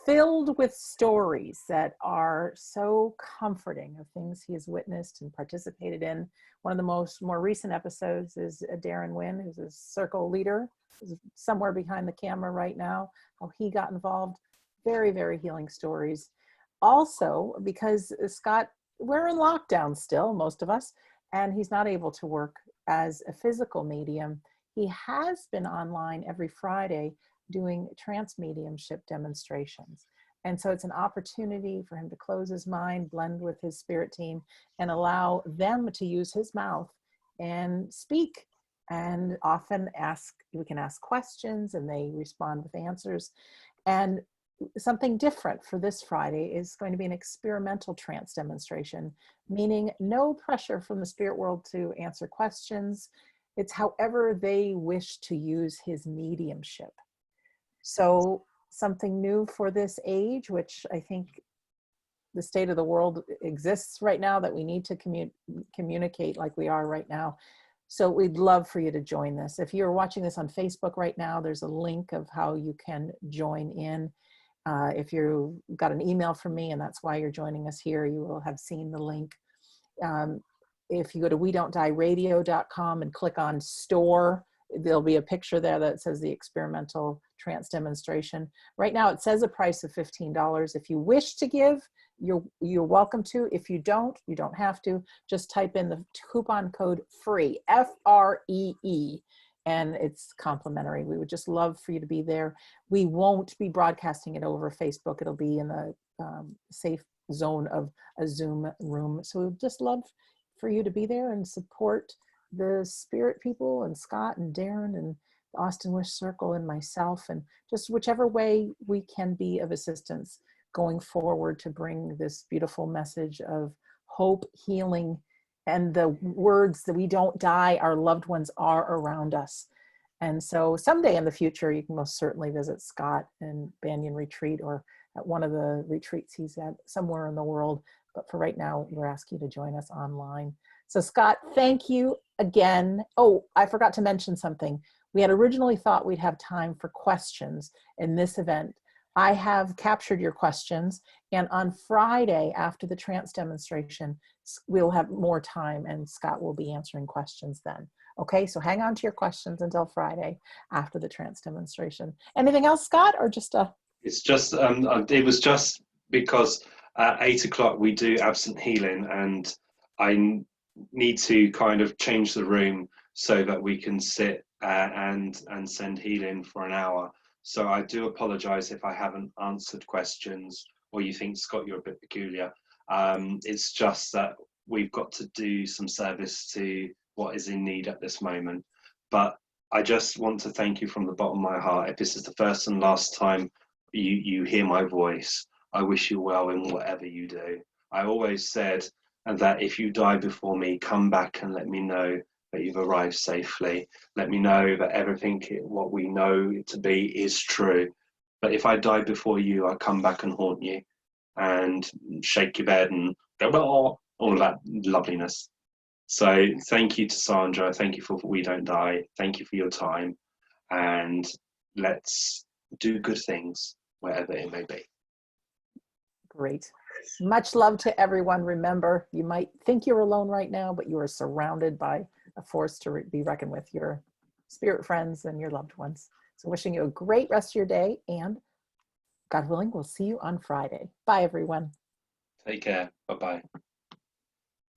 filled with stories that are so comforting of things he has witnessed and participated in. One of the more recent episodes is Darren Wynn, who's a circle leader, who's somewhere behind the camera right now, how he got involved. Very, very healing stories. Also, because Scott, we're in lockdown still, most of us, and he's not able to work as a physical medium. He has been online every Friday doing trance mediumship demonstrations. And so it's an opportunity for him to close his mind, blend with his spirit team, and allow them to use his mouth and speak. And often we can ask questions and they respond with answers. And something different for this Friday is going to be an experimental trance demonstration, meaning no pressure from the spirit world to answer questions. It's however they wish to use his mediumship. So something new for this age, which I think the state of the world exists right now, that we need to communicate like we are right now. So we'd love for you to join this. If you're watching this on Facebook right now, there's a link of how you can join in. If you got an email from me and that's why you're joining us here, you will have seen the link. If you go to WeDon'tDieRadio.com and click on store, there'll be a picture there that says the experimental trance demonstration. Right now it says a price of $15. If you wish to give, you're welcome to. If you don't have to. Just type in the coupon code FREE, FREE, and it's complimentary. We would just love for you to be there. We won't be broadcasting it over Facebook. It'll be in the safe zone of a Zoom room. So we'd just love for you to be there and support the spirit people and Scott and Darren and the Austin Wish Circle and myself, and just whichever way we can be of assistance going forward to bring this beautiful message of hope, healing, and the words that we don't die, our loved ones are around us. And so someday in the future, you can most certainly visit Scott in Banyan Retreat or at one of the retreats he's at somewhere in the world. But for right now, we're asking you to join us online. So Scott, thank you again. Oh, I forgot to mention something. We had originally thought we'd have time for questions in this event. I have captured your questions, and on Friday after the trance demonstration, we'll have more time and Scott will be answering questions then. Okay, so hang on to your questions until Friday after the trance demonstration. Anything else, Scott, or just a... It's just, it was just because at 8 o'clock we do absent healing, and I need to kind of change the room so that we can sit and send healing for an hour. So I do apologize if I haven't answered questions or you think, Scott, you're a bit peculiar. It's just that we've got to do some service to what is in need at this moment. But I just want to thank you from the bottom of my heart. If this is the first and last time you hear my voice, I wish you well in whatever you do. I always said that if you die before me, come back and let me know that you've arrived safely. Let me know that everything what we know it to be is true. But if I die before you, I'll come back and haunt you and shake your bed and go, all of that loveliness. So thank you to Sandra. Thank you for We Don't Die. Thank you for your time. And let's do good things wherever it may be. Great. Much love to everyone. Remember, you might think you're alone right now, but you are surrounded by a force to be reckoned with, your spirit friends and your loved ones. So wishing you a great rest of your day, and God willing, we'll see you on Friday. Bye, everyone. Take care. Bye-bye.